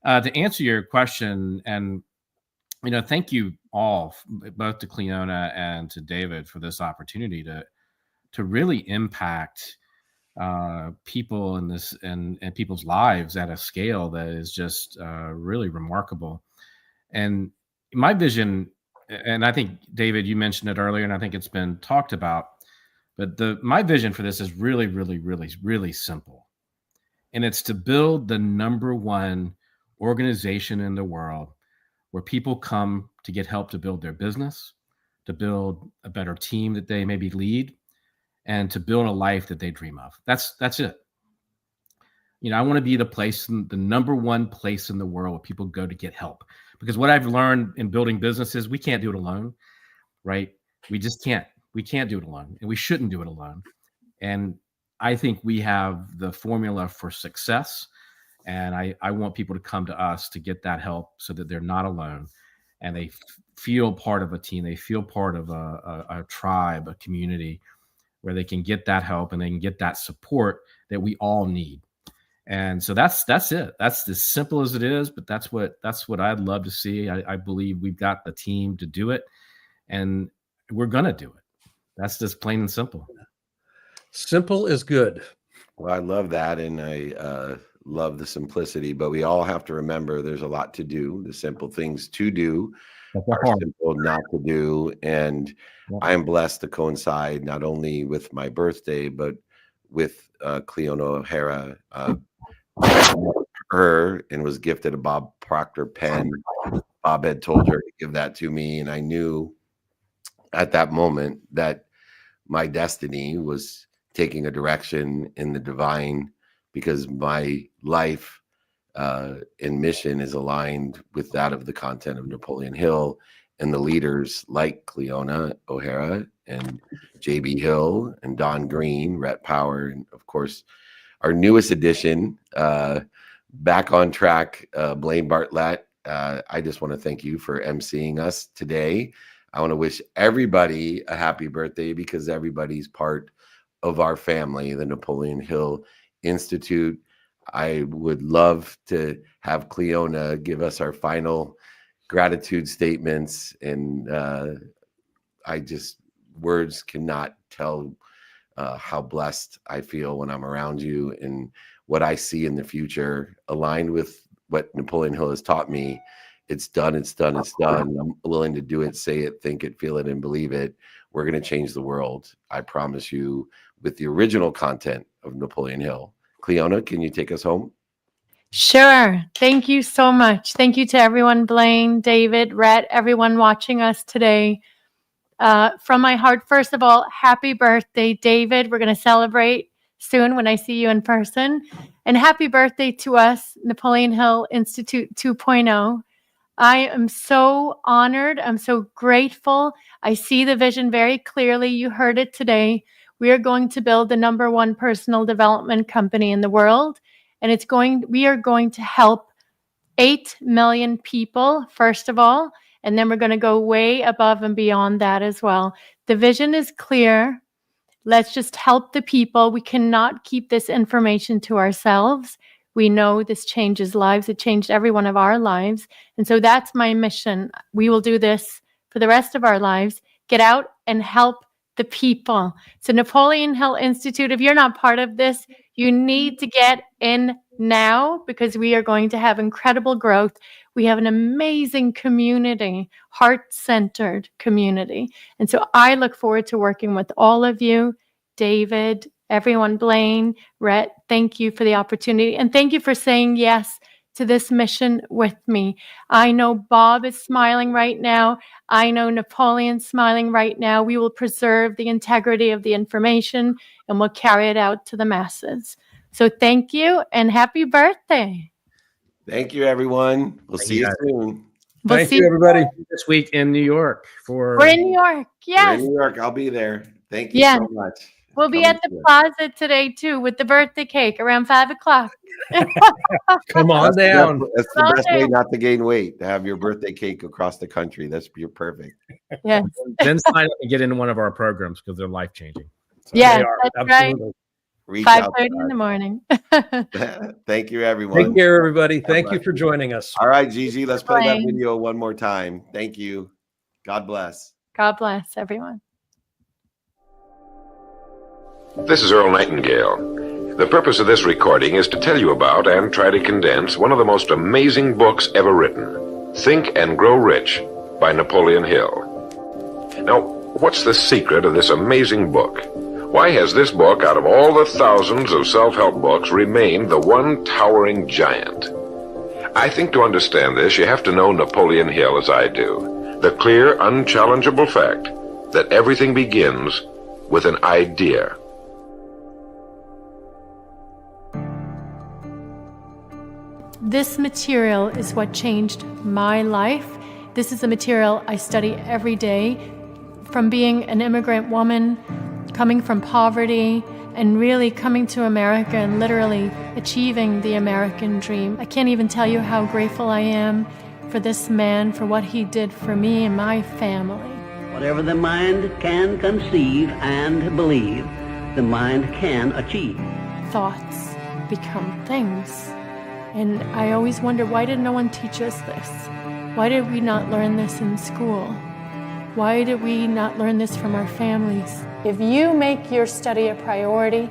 to answer your question, and thank you all, both to Cleona and to David, for this opportunity to really impact people in this and people's lives at a scale that is just really remarkable. And my vision, and I think David, you mentioned it earlier, and I think it's been talked about, but my vision for this is really, really, really, really simple. And it's to build the #1 organization in the world where people come to get help to build their business, to build a better team that they maybe lead, and to build a life that they dream of. That's it. I want to be the #1 place in the world where people go to get help. Because what I've learned in building businesses, we can't do it alone, right? We just can't. We can't do it alone, and we shouldn't do it alone. And I think we have the formula for success. And I want people to come to us to get that help so that they're not alone and they feel part of a team. They feel part of a tribe, a community where they can get that help and they can get that support that we all need. And so that's it. That's as simple as it is, but that's what I'd love to see. I believe we've got the team to do it, and we're going to do it. That's just plain and simple. Simple is good. Well, I love that, and I love the simplicity, but we all have to remember there's a lot to do. The simple things to do are simple not to do. And I am blessed to coincide not only with my birthday, but with Cleona O'Hara. Her and was gifted a Bob Proctor pen. Bob had told her to give that to me, and I knew at that moment that my destiny was taking a direction in the divine, because my life and mission is aligned with that of the content of Napoleon Hill and the leaders like Cleona O'Hara and JB Hill and Don Green, Rhett Power, and of course our newest addition, back on track, Blaine Bartlett. I just want to thank you for emceeing us today. I want to wish everybody a happy birthday, because everybody's part of our family, the Napoleon Hill Institute. I would love to have Cleona give us our final gratitude statements, and words cannot tell how blessed I feel when I'm around you, and what I see in the future aligned with what Napoleon Hill has taught me. It's done, it's done, it's done. I'm willing to do it, say it, think it, feel it, and believe it. We're going to change the world. I promise you, with the original content of Napoleon Hill. Cleona, can you take us home? Sure. Thank you so much. Thank you to everyone, Blaine, David, Rhett, everyone watching us today. From my heart, first of all, happy birthday, David. We're going to celebrate soon when I see you in person. And happy birthday to us, Napoleon Hill Institute 2.0. I am so honored. I'm so grateful. I see the vision very clearly. You heard it today. We are going to build the #1 personal development company in the world. And we are going to help 8 million people, first of all. And then we're going to go way above and beyond that as well. The vision is clear. Let's just help the people. We cannot keep this information to ourselves. We know this changes lives. It changed every one of our lives. And so that's my mission. We will do this for the rest of our lives. Get out and help the people. So Napoleon Hill Institute, if you're not part of this, you need to get in now, because we are going to have incredible growth. We have an amazing community, heart-centered community. And so I look forward to working with all of you, David, everyone, Blaine, Rhett, thank you for the opportunity. And thank you for saying yes to this mission with me. I know Bob is smiling right now. I know Napoleon's smiling right now. We will preserve the integrity of the information and we'll carry it out to the masses. So thank you and happy birthday. Thank you, everyone. We'll see you soon. Thank you, everybody. This week in New York. We're in New York. Yes. We're in New York. I'll be there. Thank you so much. We'll be at the plaza today, too, with the birthday cake around 5 o'clock. Come on down. That's the best way not to gain weight, to have your birthday cake across the country. You're perfect. Yes. Then sign up and get into one of our programs, because they're life-changing. So yeah, that's right. reach out. 5:30 in the morning. Thank you, everyone. Take care, everybody. Thank you for joining us. All right, Gigi, let's play that Blaine. video one more time. Thank you. God bless. God bless everyone. This is Earl Nightingale. The purpose of this recording is to tell you about and try to condense one of the most amazing books ever written, Think and Grow Rich by Napoleon Hill. Now, what's the secret of this amazing book? Why has this book, out of all the thousands of self-help books, remained the one towering giant? I think to understand this, you have to know Napoleon Hill as I do. The clear, unchallengeable fact that everything begins with an idea. This material is what changed my life. This is the material I study every day. From being an immigrant woman, coming from poverty, and really coming to America and literally achieving the American dream. I can't even tell you how grateful I am for this man, for what he did for me and my family. Whatever the mind can conceive and believe, the mind can achieve. Thoughts become things. And I always wonder, why did no one teach us this? Why did we not learn this in school? Why did we not learn this from our families? If you make your study a priority,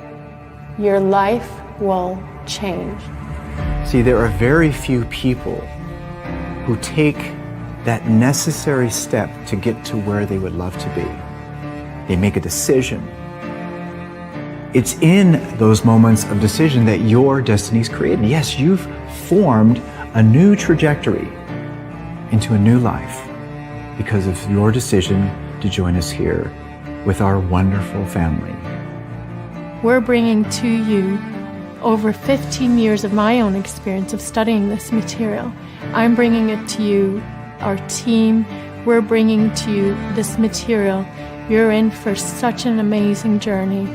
your life will change. See, there are very few people who take that necessary step to get to where they would love to be. They make a decision. It's in those moments of decision that your destiny is created. Yes, you've formed a new trajectory into a new life because of your decision to join us here with our wonderful family. We're bringing to you over 15 years of my own experience of studying this material. I'm bringing it to you, our team. We're bringing to you this material. You're in for such an amazing journey.